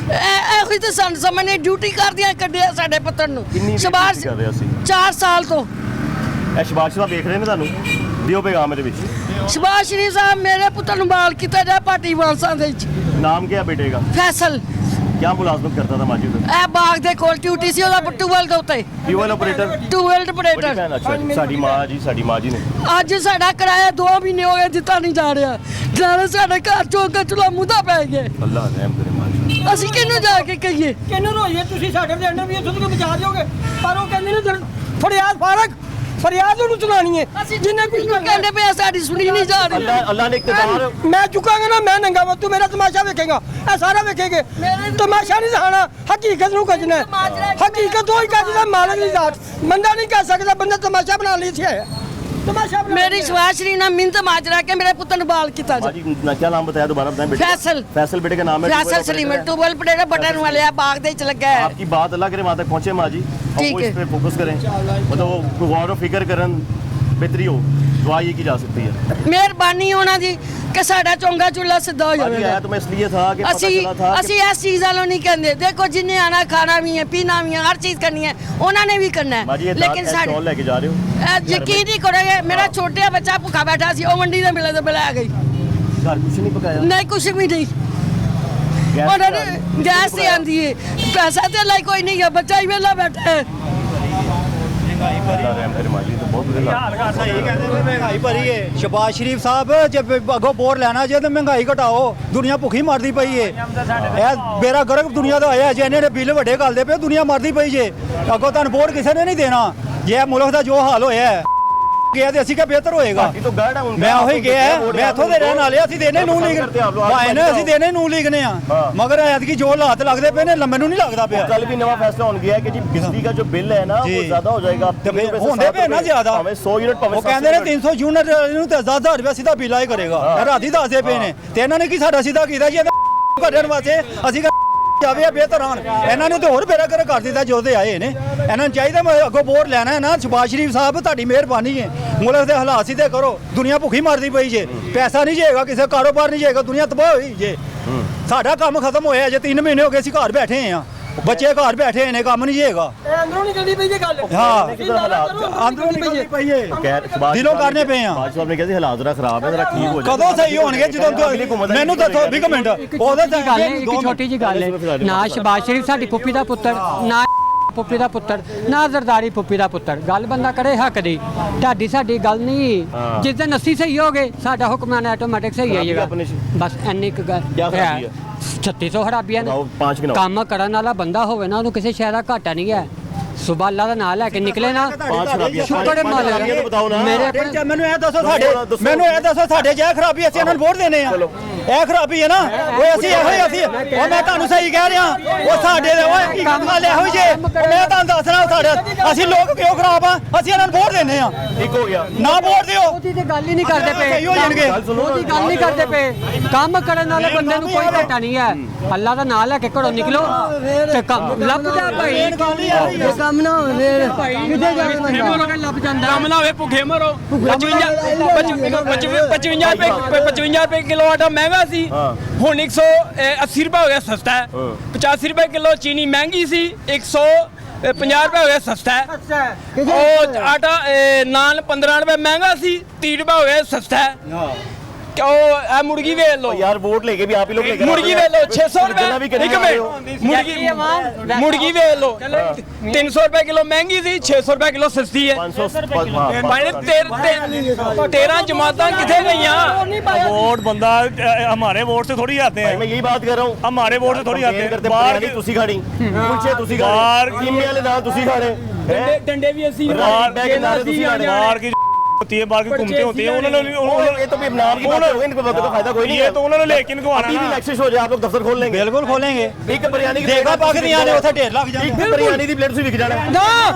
ਇਹੋ ਹੀ ਤਾਂ ਸਾਨੂੰ ਸਾਹਮਣੇ ਡਿਊਟੀ ਕਰਦਿਆਂ ਕੱਢਿਆ ਸਾਡੇ ਪੁੱਤਰ ਨੂੰ ਕਿੰਨੀ ਸ਼ਬਾਸ਼ duty ਕਰ ਰਿਹਾ ਸੀ? 4 ਸਾਲ ਤੋਂ ਇਹ ਸ਼ਬਾਸ਼ ਦਾ ਵੇਖ ਰਹੇ ਨੇ ਤੁਹਾਨੂੰ ਦਿਓ ਪੈਗਾਮ ਇਹਦੇ ਵਿੱਚ ਸ਼ਬਾਸ਼ ਸ਼ਰੀਫ ਸਾਹਿਬ ਮੇਰੇ ਪੁੱਤਰ ਨੂੰ ਬਾਲ ਕੀਤਾ ਜਾ ਪਾਰਟੀ ਵਾਲਸਾਂ ਦੇ ਵਿੱਚ ਨਾਮ ਕੀ ਹੈ ਬੇਟੇ ਦਾ ਫੈਸਲ ਕੀ ਮੁਲਾਜ਼ਮਤ ਕਰਤਾ था माजी उधर ਇਹ ਬਾਗ ਦੇ ਕੋਲ ਡਿਊਟੀ ਸੀ ਉਹਦਾ ਟੂਵੈਲ ਦੇ ਉੱਤੇ फ्यूल ऑपरेटर ਟੂਵੈਲ ਆਪਰੇਟਰ अच्छा ਸਾਡੀ ਮਾਂ ਜੀ ਨੇ ਅੱਜ ਸਾਡਾ ਕਿਰਾਇਆ 2 ਮਹੀਨੇ ਹੋ ਗਏ ਦਿੱਤਾ ਨਹੀਂ ਜਾ ਰਿਹਾ ਨਾਲੇ ਸਾਡੇ ਘਰ ਚੋਂ ਚੁੱਲ੍ਹਾ ਮੁੱਦਾ ਪੈ ਗਿਆ ਅੱਲਾਹ ਰਹਿਮ ਕਰੇ ਮਾਂ ਜੀ ਅਸੀਂ ਕਿਹਨੂੰ ਜਾ ਕੇ ਕਹੀਏ ਕਿੰਨੂੰ ਰੋਈਏ ਤੁਸੀਂ ਸਾਡੇ ਦੇ ਅੰਦਰ ਵੀ ਇੱਥੋਂ ਤੱਕ ਬਚਾ ਦਿਓਗੇ ਪਰ ਉਹ ਕਹਿੰਦੇ ਨੇ ਫਰਿਆਦ ਫਰਿਆਦ ਉਹਨੂੰ ਚਲਾਣੀ ਹੈ ਅਸੀਂ ਜਿੰਨੇ ਕੁਝ ਕਹਿੰਦੇ ਪਏ ਸਾਡੀ ਸੁਣੀ ਨਹੀਂ ਜਾ ਰਹੀ ਅੱਲਾਹ ਨੇ ਇਕਤਦਾਰ ਮੈਂ ਚੁੱਕਾਂਗਾ ਨਾ ਮੈਂ ਨੰਗਾ ਵਾ ਤੂੰ ਮੇਰਾ ਤਮਾਸ਼ਾ ਵੇਖੇਗਾ ਇਹ ਸਾਰਾ ਵੇਖੇਗੇ ਤਮਾਸ਼ਾ ਨਹੀਂ ਦਿਖਾਣਾ ਹਕੀਕਤ ਨੂੰ ਕੱਜਣਾ ਹਕੀਕਤ ਉਹ ਹੀ ਕੱਜਦਾ ਮਾਲਕ ਦੀ ਜ਼ਾਤ ਬੰਦਾ ਨਹੀਂ ਕਹਿ ਸਕਦਾ ਬੰਦਾ ਤਮਾਸ਼ਾ ਬਣਾ ਲਈ ਸੀ ਤਮਾਸ਼ਾ ਮੇਰੀ ਸ਼ਬਾਸ਼ ਸ਼ਰੀਫ ਨਾਲ ਮਿੰਤ ਮਾਜਰਾ ਕੇ ਮੇਰੇ ਪੁੱਤ ਨੂੰ ਬਾਲ ਕੀਤਾ ਜਾ माजी क्या नाम बताया दोबारा बताएं बेटे फैसल फैसल बेटे का नाम है फैसल सलीम टूबल पड़ेगा बटन वाले आ, बाग दे च लगा है आपकी बात अल्लाह करे वहाँ तक पहुँचे माँ जी और ठीक वो है। इस पे फोकस करें मतलब वो गौर व फिक्र करन बेहतरी हो दुआ ये की जा सकती है ਮਿਹਰਬਾਨੀ ਉਹਨਾਂ ਦੀ ਕਿ ਸਾਡਾ ਚੌਂਗਾ ਚੁੱਲ੍ਹਾ ਸਿੱਧਾ ਹੋ आज ਜਾਵੇਗਾ आया तो मैं इसलिए था कि पता ਅਸੀਂ चला था कि ਅਸੀਂ ਇਸ ਚੀਜ਼ ਵਾਲੋਂ ਨਹੀਂ ਕਹਿੰਦੇ ਦੇਖੋ ਜਿੰਨੇ ਆਣਾ ਖਾਣਾ ਵੀ ਹੈ ਪੀਣਾ ਵੀ ਹੈ ਹਰ ਚੀਜ਼ ਕਰਨੀ ਹੈ ਉਹਨਾਂ ਨੇ ਵੀ ਕਰਨਾ माँ जी ਹੈ ये ਲੇਕਿन दाल ਸਾਡੇ लेके जा रहे हो ਯਕੀਨ ਨਹੀਂ ਕਰੋਗੇ ਮੇਰਾ ਛੋਟਾ ਬੱਚਾ ਭੁੱਖਾ ਬੈਠਾ ਸੀ ਉਹ ਮੰਡੀ ਦੇ ਮਿਲੇ ਤੋਂ ਮਿਲਾ ਗਈ घर कुछ नहीं पकाया ਨਹੀਂ ਕੁਛ ਵੀ ਨਹੀਂ गैस ਉਹਨਾਂ पे ਨੇ ਗੈਸ ਤੇ ਆਂਦੀ ਹੈ ਪੈਸਾ ਤੇ ਲਈ ਕੋਈ ਨਹੀਂ ਹੈ ਬੱਚਾ ਹੀ ਵੇਲਾ ਬੈਠਾ ਹੈ अल्लाह रहम करे माँ जी तो बहुत बुरा ਸਹੀ ਕਹਿੰਦੇ ਨੇ ਮਹਿੰਗਾਈ ਭਰੀ ਏ ਸ਼ਬਾਜ਼ ਸ਼ਰੀਫ ਸਾਹਿਬ ਜੇ ਅੱਗੋਂ ਵੋਟ ਲੈਣਾ ਜੇ ਤਾਂ ਮਹਿੰਗਾਈ ਘਟਾਓ ਦੁਨੀਆ ਭੁੱਖੀ ਮਰਦੀ ਪਈ ਏ ਇਹ ਬੇੜਾ ਗਰਕ ਦੁਨੀਆ ਦਾ ਹੋਇਆ ਜੇ ਇਹਨੇ ਨੇ ਬਿੱਲ ਵੱਡੇ ਕਰਦੇ ਪਏ ਦੁਨੀਆ ਮਰਦੀ ਪਈ ਜੇ ਅੱਗੋਂ ਤੁਹਾਨੂੰ ਵੋਟ ਕਿਸੇ ਨੇ ਨਹੀਂ ਦੇਣਾ ਜੇ ਇਹ ਮੁਲਕ ਦਾ ਜੋ ਹਾਲ ਹੋਇਆ ਹੈ ਗਿਆ ਤੇ ਅਸੀਂ ਕਿਹਾ ਬਿਹਤਰ ਹੋਏਗਾ पार्टी तो गढ़ है उनका। ਮੈਂ ਉਹੀ आप ਕਿਹਾ वोट ਮੈਂ ਇੱਥੋਂ ਦੇ ਰਹਿਣ ਵਾਲੇ ਅਸੀਂ ਦੇਨੇ ਨੂੰ ਲੀਗ करते हो आप लोग, ਭਾਈ ਨੇ आप ਅਸੀਂ ਦੇਨੇ ਨੂੰ ਲੀਗਨੇ ਆ हाँ। ਮਗਰ ਐਤਕੀ ਜੋ ਹਾਲਾਤ ਲੱਗਦੇ ਪਏ ਨੇ ਮੈਨੂੰ ਨਹੀਂ ਲੱਗਦਾ ਪਿਆ कल भी नवा फैसला हो गया है कि जी बिजली का जो बिल है ना वो जी। ज्यादा हो जाएगा ਤੇ ਫਿਰ ਹੁੰਦੇ ਪਏ ਨਾ ਜ਼ਿਆਦਾ हमें 100 यूनिट ਉਹ ਕਹਿੰਦੇ ਨੇ 300 ਯੂਨਿਟ ਨੂੰ ਤੇ 10,000 ਰੁਪਏ ਸਿੱਧਾ ਬਿੱਲ ਆਏ ਕਰੇਗਾ ਇਹ ਰਾਤੀ ਦੱਸਦੇ ਪਏ ਨੇ ਤੇ ਇਹਨਾਂ ਨੇ ਕੀ ਸਾਡਾ ਸਿੱਧਾ ਕੀਤਾ ਜੀ ਘੜਨ ਵਾਸਤੇ ਅਸੀਂ ਜਾਵੇ ਬਿਹਤਰ ਆਣ ਇਹਨਾਂ ਨੇ ਤੇ ਹੋਰ ਬੇੜਾ ਕਰ ਦਿੱਤਾ ਜੋ ਦੇ ਆਏ ਨੇ ਇਹਨਾਂ ਨੂੰ ਚਾਹੀਦਾ ਮੈਂ ਅੱਗੋਂ ਵੋਟ ਲੈਣਾ ਹੈ ਨਾ ਸ਼ਬਾਜ਼ ਸ਼ਰੀਫ ਸਾਹਿਬ ਤੁਹਾਡੀ ਮਿਹਰਬਾਨੀ ਹੈ ਮੁਲਕ ਦੇ ਹਾਲਾਤ ਸਿੱਧੇ ਕਰੋ ਦੁਨੀਆ ਭੁੱਖੀ ਮਰਦੀ ਪਈ ਜੇ ਪੈਸਾ ਨਹੀਂ ਜਾਏਗਾ ਕਿਸੇ ਕਾਰੋਬਾਰ ਨਹੀਂ ਜਾਏਗਾ ਦੁਨੀਆ ਤਬਾਹ ਹੋਈ ਜੇ ਸਾਡਾ ਕੰਮ ਖਤਮ ਹੋਇਆ ਜੇ 3 ਮਹੀਨੇ ਹੋ ਗਏ ਅਸੀਂ ਘਰ ਬੈਠੇ ਆ ਬੱਚੇ ਘਰ ਬੈਠੇ ਨੇ ਕੰਮ ਨਹੀਂ ਜਾਏਗਾ ਅੰਦਰੋਂ ਨਿਕਲਦੀ ਪਈ ਜੇ ਗੱਲ ਹਾਂ ਅੰਦਰੋਂ ਨਿਕਲਦੀ ਪਈ ਹੈ ਦਿਲੋਂ ਕਰਨੇ ਪਏ ਆ ਬਾਦਸ਼ਾਹ ਸਾਹਿਬ ਨੇ ਕਿਹਾ ਸੀ ਹਾਲਾਤ ਜਰਾ ਖਰਾਬ ਹੈ ਜਰਾ ਠੀਕ ਹੋ ਜਾਏ ਕਦੋਂ ਸਹੀ ਹੋਣਗੇ ਜਦੋਂ ਮੈਨੂੰ ਦੱਸੋ ਇੱਕ ਮਿੰਟ ਉਹਦੇ ਤੇ ਗੱਲ ਹੈ ਇੱਕ ਛੋਟੀ ਜੀ ਗੱਲ ਹੈ ਨਾ ਸ਼ਬਾਜ਼ ਸ਼ਰੀਫ ਸਾਡੀ ਪੁੱਪੀ ਦਾ ਪੁੱਤਰ ਨਾ ਪੁੱਪੀ ਦਾ ਪੁੱਤਰ ਨਾ ਜ਼ਰਦਾਰੀ ਪੁੱਪੀ ਦਾ ਪੁੱਤਰ ਗੱਲ ਬੰਦਾ ਕਰੇ ਹੱਕ ਦੀ ਢਾਡੀ ਸਾਡੀ ਗੱਲ ਨਹੀਂ ਜਿਸ ਦਿਨ ਅਸੀਂ ਸਹੀ ਹੋ ਗਏ ਸਾਡਾ ਹੁਕਮਰਾਨ ਆਟੋਮੈਟਿਕ ਸਹੀ ਆਏਗਾ ਬਸ ਇੰਨੀ ਕੁ ਗੱਲ ਹੈ 3600 ਖਰਾਬੀਆਂ ਨੇ पांच गिनाओ ਕੰਮ ਕਰਨ ਵਾਲਾ ਬੰਦਾ ਹੋਵੇ ਨਾ ਉਹਨੂੰ ਕਿਸੇ ਸ਼ੈ ਦਾ ਘਾਟਾ ਨਹੀਂ ਹੈ ਸੁਬਹ ਅੱਲਾ ਦਾ ਨਾਂ ਲੈ ਕੇ ਨਿਕਲੇ ਨਾ पांच खराबियां ਸ਼ੁਕਰ ਮਾਲਕ तो बताओ ना ਮੇਰੇ ਮੈਨੂੰ ਇਹ ਦੱਸੋ ਸਾਡੇ ਜੈ ਖਰਾਬੀ ਅਸੀਂ ਇਹਨਾਂ ਨੂੰ ਵੋਟ ਦੇਣੇ ਆ ਇਹ ਖਰਾਬੀ ਹੈ ਨਾ ਓਏ ਅਸੀਂ ਇਹੋ ਹੀ ਅਸੀਂ ਉਹ ਮੈਂ ਤੁਹਾਨੂੰ ਸਹੀ ਕਹਿ ਰਿਹਾ ਉਹ ਸਾਡੇ ਦੇ ਓਏ ਕੀ ਕੰਮ ਵਾਲੇ ਇਹੋ ਜੇ ਮੈਂ ਤੁਹਾਨੂੰ ਦੱਸ ਰਿਹਾ ਸਾਡੇ ਅਸੀਂ ਲੋਕ ਕਿਉਂ ਖਰਾਬ ਆ ਅਸੀਂ ਇਹਨਾਂ ਨੂੰ ਵੋਟ ਦੇਣੇ ਆ ठीक हो गया ਨਾ ਵੋਟ ਦਿਓ ਉਹਦੀ ਤੇ ਗੱਲ ਹੀ ਨਹੀਂ ਕਰਦੇ ਪਏ ਸਹੀ ਹੋ ਜਾਣਗੇ ਉਹਦੀ ਗੱਲ ਨਹੀਂ ਕਰਦੇ ਪਏ ਕੰਮ ਕਰਨ ਵਾਲੇ ਬੰਦੇ ਨੂੰ ਕੋਈ ਘਾਟਾ ਨਹੀਂ ਹੈ ਅੱਲਾ ਦਾ ਨਾਂ ਲੈ ਕੇ ਘਰੋਂ ਨਿਕਲੋ ਤੇ ਕੰਮ ਲੱਭਦਾ ਭਾਈ ਕੰਮ ਨਾ ਹੋਵੇ ਕਿੱਥੇ ਜਾਵੇ ਲੱਭ ਜਾਂਦਾ ਕੰਮ ਨਾ ਹੋਵੇ ਭੁੱਖੇ ਮਰੋ 55 ਰੁਪਏ ਕਿਲੋ ਆਟਾ ਮਹਿੰਗਾ ਸੀ ਹੁਣ 180 ਰੁਪਏ ਹੋ ਗਿਆ ਸਸਤਾ ਹੈ 85 ਰੁਪਏ ਕਿਲੋ ਚੀਨੀ ਮਹਿੰਗੀ ਸੀ 150 ਰੁਪਏ ਹੋ ਗਿਆ ਸਸਤਾ ਹੈ ਉਹ ਆਟਾ ਨਾਨ 15 ਰੁਪਏ ਮਹਿੰਗਾ ਸੀ 30 ਰੁਪਏ ਹੋ ਗਿਆ ਸਸਤਾ ਹੈ ਉਹ ਮੁਰਗੀ ਵੇਚ ਲਓ यार वोट लेके भी आप ही लोग लेकर मुर्गी वे लो 600 जितना भी रुपए करने एक मिनट मुर्गी वे लो 300 रुपए किलो महंगी थी 600 रुपए किलो सस्ती है 500 भाई 13 जमातां किथे गईयां वोट बंदा हमारे वोट से थोड़ी आते हैं मैं यही बात कर रहा हूँ हमारे वोट से थोड़ी आते हैं करते बाहर बाहर तुसी खाड़ी पूछे तुसी खाड़ी बाहर कीमे वाले ना तुसी खाड़े डंडे भी ऐसी बाहर बैग नारे तुसी खाड़े बाहर की होती है बाहर की घूमते होते हैं उन्होंने ये तो भी नाम की बात करोगे इनको तो फायदा कोई नहीं ये है तो उन्होंने लेकिन को अभी भी इलेक्शन हो जाए आप लोग दफ्तर खोल लेंगे ਬਿਲਕੁਲ ਖੋਲेंगे एक बिरयानी की ਦੇਖਾ ਪੱਕਦੀਆਂ ਨੇ ਉੱਥੇ ਢੇਰ ਲੱਗ एक ਜਾਂਦੇ बिरयानी ਦੀ ਪਲੇਟ ਤੁਸੀਂ ਵਿਕ ਜਾਣਾ ਨਾ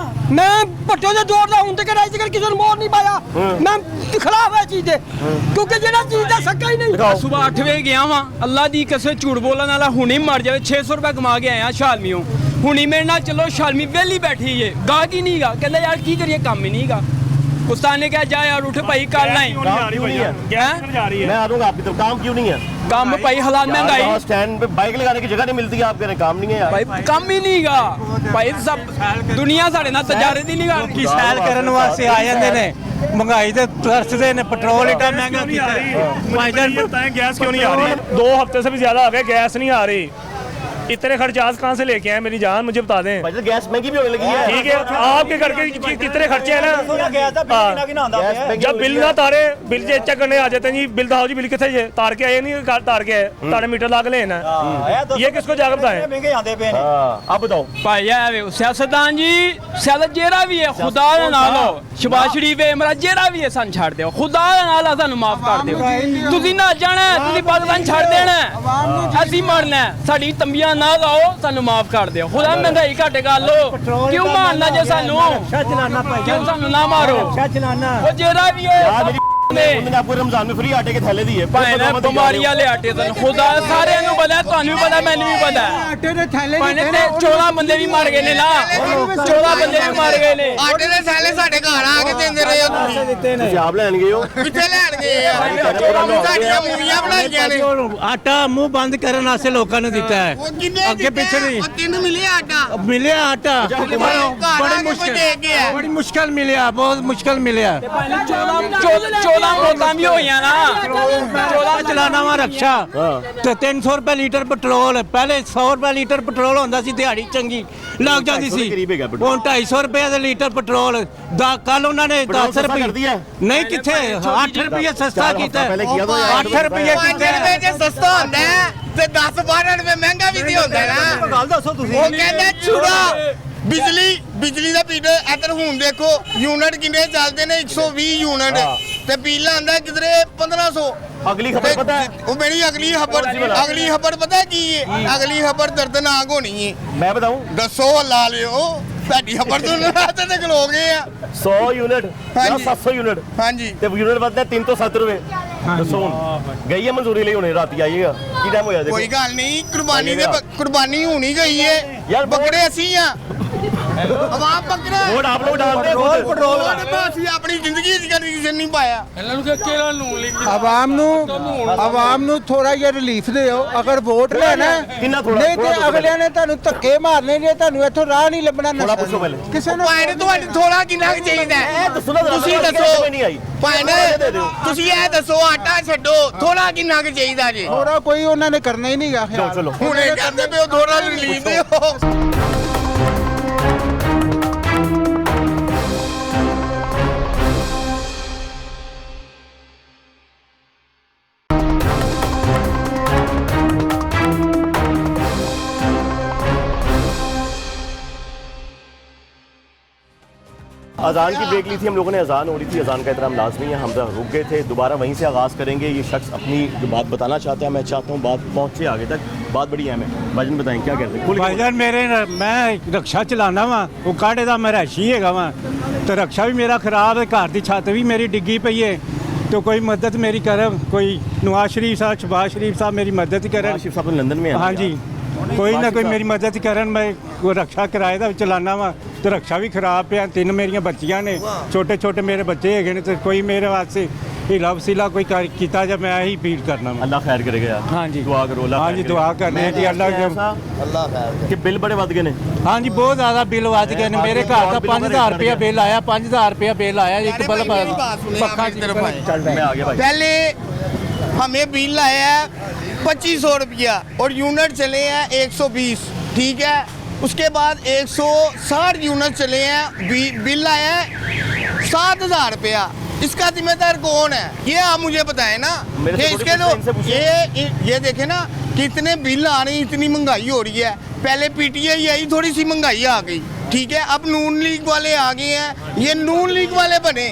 ਮੈਂ ਭੱਟੋ ਦੇ ਦੌੜ ਦਾ ਹੁਣ ਤੱਕ ਰਾਜ ਤੱਕ ਕਿਸੇ ਨੂੰ ਮੋੜ ਨਹੀਂ ਪਾਇਆ ਮੈਂ ਖਿਲਾਫ ਹੈ ਚੀਜ਼ ਦੇ ਕਿਉਂਕਿ ਜਿਹੜਾ ਚੀਜ਼ ਦਾ ਸੱਕਾ ਹੀ ਨਹੀਂ सुबह 8 ਵਜੇ ਗਿਆ ਵਾਂ ਅੱਲਾ ਦੀ ਕਸਮ ਝੂਠ ਬੋਲਣ ਵਾਲਾ ਹੁਣੇ ਮਰ ਜਾਵੇ 600 ਰੁਪਏ ਕਮਾ ਕੇ ਆਇਆ ਸ਼ਾਲਮੀਓਂ ਹੁਣੀ ਮੇਰੇ ਨਾਲ ਚਲੋ ਸ਼ਾਲਮੀ ਵਿਹਲੀ ਬੈਠੀ ਏ ਗਾਹਕ ਹੀ ਨਹੀਂਗਾ ਕਹਿੰਦਾ ਯਾਰ ਕੀ ਕਰੀਏ ਕੰਮ ਹੀ ਨਹੀਂਗਾ ਉਸਤਾਦ ਨੇ ਕਿਹਾ ਜਾ ਯਾਰ ਉੱਠ ਭਾਈ ਕਰ ਲੈ गैस जा रही है मैं आ दूंगा आपकी तरफ काम क्यों नहीं है ਕੰਮ ਭਾਈ ਹਾਲਾਤ ਮਹਿੰਗਾਈ स्टैंड पे बाइक लगाने की जगह नहीं मिलती है आप कह रहे हैं काम नहीं है यार ਭਾਈ ਕੰਮ ਹੀ ਨਹੀਂਗਾ ਭਾਈ ਸਭ ਦੁਨੀਆ ਸਾਡੇ ਨਾਲ ਤਜਾਰਤ ਹੀ ਨਹੀਂ ਕਰਦੀ ਸੈਲ ਕਰਨ ਵਾਸਤੇ ਆ ਜਾਂਦੇ ਨੇ ਮਹਿੰਗਾਈ ਤੇ ਤਰਸਦੇ ਨੇ ਪੈਟਰੋਲ ਇਟਾ ਮਹਿੰਗਾ ਕੀਤਾ गैस क्यों नहीं आ रही है 2 हफ्ते से भी ज्यादा हो गए गैस नहीं आ रही इतने खर्चे आज कहाँ से लेके आए मेरी जान मुझे बता दें भाई गैस महंगी भी होने लगी है ठीक है आपके घर के कितने खर्चे हैं ना ਗਿਆ ਤਾਂ ਬਿਨਾ ਕਿ ਨਾ ਆਉਂਦਾ गैस ਪਿਆ महंगी जब बिल ना तारे बिल चेक करने आ जाते हैं जी बिल दाओ जी बिल कितने जे तार के आए नहीं तार के आए तारे मीटर ला के लेना ये किसको जाकर बताएं ਮਹਿੰਗੇ ਆਉਂਦੇ ਪਏ ਨੇ हाँ आप बताओ ਭਾਈ ਆ ਵੇ ਸਿਆਸਤਦਾਨ ਜੀ ਸਿਆਸਤ ਜਿਹੜਾ ਵੀ ਹੈ ਖੁਦਾ ਦਾ ਨਾਮ ਲਓ ਸ਼ਬਾਜ਼ ਸ਼ਰੀਫ ਹੈ ਮੇਰਾ ਜਿਹੜਾ ਵੀ ਹੈ ਸਾਨੂੰ ਛੱਡ ਦਿਓ ਖੁਦਾ ਦਾ ਨਾਮ ਲਾ ਸਾਨੂੰ ਮਾਫ ਕਰ ਦਿਓ ਤੁਸੀਂ ਨਾ ਜਾਣਾ ਤੁਸੀਂ ਪਾਕਿਸਤਾਨ ਛੱਡ ਦੇਣਾ ਅਸੀਂ ਮਰਨਾ ਸਾਡੀ ਤੰਬੀਆਂ ਨਾ ਲਾਓ ਸਾਨੂੰ ਮਾਫ ਕਰ ਦਿਓ ਖੁਦਾ ਮਹਿੰਗਾਈ ਘੱਟ ਕਰ ਲੋ ਕਿਉਂ ਮਾਰਨਾ ਜੇ ਸਾਨੂੰ ਕਿਉਂ ਸਾਨੂੰ ਨਾ ਮਾਰੋ ਉਹ ਜਿਹੜਾ ਵੀ ਹੈ उन्होंने आपको रमजान में फ्री आटे के थैले दिए ਭਾਈ ਨਾ ਬਿਮਾਰੀ ਵਾਲੇ ਆਟੇ ਤੋਂ ਖੁਦਾ ਸਾਰਿਆਂ ਨੂੰ ਪਤਾ ਤੁਹਾਨੂੰ ਵੀ ਪਤਾ ਮੈਨੂੰ ਵੀ ਪਤਾ ਆਟੇ ਦੇ ਥੈਲੇ ਭਾਈ ਨੇ 14 ਬੰਦੇ ਵੀ ਮਰ ਗਏ ਨੇ ਨਾ 14 ਬੰਦੇ ਵੀ ਮਰ ਗਏ ਨੇ ਆਟੇ ਦੇ ਥੈਲੇ ਸਾਡੇ ਘਰ ਆ ਕੇ ਦਿੰਦੇ ਰਹੇ ਹੋ ਤੁਸੀਂ आप लैन गए हो ਕਿੱਥੇ ਲੈਣ ਗਏ ਆ ਸਾਡੀਆਂ ਮੂਵੀਆਂ ਬਣਾਈਆਂ ਨੇ ਆਟਾ ਮੂੰਹ ਬੰਦ ਕਰਨ ਵਾਸਤੇ ਲੋਕਾਂ ਨੂੰ ਦਿੱਤਾ ਹੈ ਉਹ ਕਿੰਨੇ ਅੱਗੇ ਪਿੱਛੇ ਨਹੀਂ ਤਿੰਨ ਮਿਲੇ ਆਟਾ ਮਿਲਿਆ ਆਟਾ ਬੜੀ ਮੁਸ਼ਕਲ ਮਿਲਿਆ ਬਹੁਤ ਮੁਸ਼ਕਲ ਮਿਲਿਆ 14 ਮੌਤਾਂ ਵੀ ਹੋਈਆਂ ਨਾ 14 ਚਲਾਣਾ ਵਾ ਰਕਸ਼ਾ ਤੇ 300 ਰੁਪਏ ਲੀਟਰ ਪੈਟਰੋਲ ਪਹਿਲੇ 100 ਰੁਪਏ ਲੀਟਰ ਪੈਟਰੋਲ ਹੁੰਦਾ ਸੀ ਦਿਹਾੜੀ ਚੰਗੀ ਲੱਗ ਜਾਂਦੀ ਸੀ ਹੁਣ 250 ਰੁਪਏ ਦੇ ਲੀਟਰ ਪੈਟਰੋਲ ਦਾ ਕੱਲ ਉਹਨਾਂ ਨੇ 10 ਰੁਪਏ ਨਹੀਂ ਕਿੱਥੇ 8 ਰੁਪਏ ਸਸਤਾ ਕੀਤਾ 8 ਰੁਪਏ 5 ਰੁਪਏ ਜੇ ਸਸਤਾ ਹੁੰਦਾ ਤੇ 10-12 ਰੁਪਏ ਮਹਿੰਗਾ ਵੀ ਤੇ ਹੁੰਦਾ ਨਾ ਗੱਲ ਦੱਸੋ ਤੁਸੀਂ ਉਹ ਕਹਿੰਦੇ ਛੁੜਾ ਬਿਜਲੀ ਦਾ ਮੀਟਰ ਇੱਧਰ ਹੁਣ ਦੇਖੋ ਯੂਨਿਟ ਕਿੰਨੇ ਚੱਲਦੇ ਨੇ 120 ਯੂਨਿਟ ਤੇ ਬਿੱਲ ਆਂਦਾ ਕਿਧਰੇ 1500। ਅਗਲੀ ਖਬਰ ਪਤਾ ਹੈ ਉਹ ਮੇਰੀ ਅਗਲੀ ਖਬਰ ਪਤਾ ਕੀ ਹੈ? ਅਗਲੀ ਖਬਰ ਦਰਦਨਾਕ ਹੋਣੀ ਹੈ। मैं बताऊं, ਦੱਸੋ ਲਾ ਲਿਓ ਸਾਡੀ ਖਬਰ ਤੋਂ ਰਾਤ ਤੇ ਖਲੋ ਗਏ ਆ। 100 यूनिट या ਹਾਂਜੀ। 700 यूनिट ਹਾਂਜੀ ਤੇ यूनिट ਵਧਦਾ 307 ਰੁਪਏ। ਦੱਸੋ ਹੁਣ ਗਈ ਹੈ ਮਨਜ਼ੂਰੀ ਲਈ ਹੁਣੇ ਰਾਤੀ ਆਈਏਗਾ ਕੀ ਟਾਈਮ ਹੋਇਆ ਦੇਖੋ। ਕੋਈ ਗੱਲ ਨਹੀਂ ਕੁਰਬਾਨੀ ਹੋਣੀ ਗਈ ਹੈ ਯਾਰ ਬੱਕਰੇ ਅਸੀਂ ਆ ਆਵਾਮ ਬੱਕਰਾ वोट आप लोग डालते हैं खुद। ਪੈਟਰੋਲ ਅਸੀਂ ਆਪਣੀ ਜ਼ਿੰਦਗੀ ਚ ਕਦੀ ਕਿਸੇ ਨਹੀਂ ਪਾਇਆ। ਇਹਨਾਂ ਨੂੰ ਕਿਹੜਾ ਨੂਨ ਲਿਖ ਆਵਾਮ ਨੂੰ ਥੋੜਾ ਜਿਹਾ ਰਿਲੀਫ ਦਿਓ। ਅਗਰ ਵੋਟ ਲੈਣਾ ਕਿੰਨਾ ਥੋੜਾ? ਨਹੀਂ ਤੇ ਅਗਲਿਆਂ ਨੇ ਤੁਹਾਨੂੰ ਧੱਕੇ ਮਾਰਨੇ ਜੇ ਤੁਹਾਨੂੰ ਇੱਥੋਂ ਰਾਹ ਨਹੀਂ ਲੱਭਣਾ। ਥੋੜਾ ਪੁੱਛੋ ਪਹਿਲੇ। ਕਿਸੇ ਨੂੰ ਭਾਈ ਤੁਹਾਡੀ ਥੋੜਾ ਕਿੰਨਾ ਕੁ ਚਾਹੀਦਾ ਹੈ? ਦੱਸੋ ਨਾ, ਤੁਸੀਂ ਕਿੰਨੇ ਦੱਸੋ ਨਹੀਂ ਆਈ? ਭਾਈ ਤੁਸੀਂ ਇਹ ਦੱਸੋ ਆਟਾ ਛੱਡੋ ਥੋੜਾ ਕਿੰਨਾ ਕੁ ਚਾਹੀਦਾ ਜੀ? ਥੋੜਾ ਕੋਈ ਉਹਨਾਂ ਨੇ ਕਰਨਾ ਹੀ ਨਹੀਂਗਾ। ਚਲੋ ਹੁਣੇ ਕਹਿੰਦੇ ਪਿਓ ਥੋੜਾ ਰਿਲੀਫ ਦਿਓ। अजान की ब्रेक ली थी हम लोगों ने। अजान हो रही थी, अजान का एहतराम लाजमी है। हम रुक गए थे, दोबारा वहीं से आगाज़ करेंगे। ये शख्स अपनी जो बात बताना चाहता है, मैं चाहता हूँ बात पहुँचे आगे तक। बात बड़ी अहम है। भाईजान बताएं क्या कहते हैं? ਭਾਈਜਾਨ ਮੈਂ ਰਕਸ਼ਾ ਚਲਾਉਂਦਾ ਵਾਂ, ਉਹ ਕਾੜੇ ਦਾ ਮੈਂ ਰਹਾਇਸ਼ੀ ਹੈਗਾ ਵਾਂ ਤੇ ਰਕਸ਼ਾ ਵੀ ਮੇਰਾ ਖਰਾਬ ਹੈ, ਘਰ ਦੀ ਛੱਤ ਵੀ ਮੇਰੀ ਡਿੱਗੀ ਪਈ ਹੈ तो कोई मदद मेरी कर, कोई नवाज शरीफ साहब, शहबाज शरीफ साहब मेरी मदद करें। शरीफ साहब लंदन में है। हाँ जी, कोई ना कोई मेरी मदद करन। मैं वो रक्षा किराए का चलाना वा तो रक्षा भी खराब पे। 3 मेरिया बच्चियां ने, छोटे छोटे मेरे बच्चे है ने, तो कोई मेरे वास्ते हीला वसीला कोई किया जब मैं यही अपील करना। अल्लाह खैर करेगा यार। हाँ जी, दुआ करो। हाँ जी, दुआ करने की अल्लाह कि बिल बड़े वध गए ने। हाँ जी, बहुत ज़्यादा बिल वध गए ने। मेरे घर का 5000 रुपया बिल आया, 5000 रुपया बिल आया एक बल्ब पक्का। पहले हमें बिल आया है 2500 रुपया और यूनिट चले हैं 120, ठीक है। उसके बाद 160 यूनिट चले हैं, बिल आया है 7000 रुपया। इसका जिम्मेदार कौन है? ये आप मुझे बताएं ना। ये इसके तो ये देखे ना कितने बिल आ रहे हैं, इतनी महंगाई हो रही है। पहले पीटीआई आई, थोड़ी सी महंगाई आ गई, ठीक है। अब नून लीग वाले आ गए हैं, ये नून लीग वाले बने।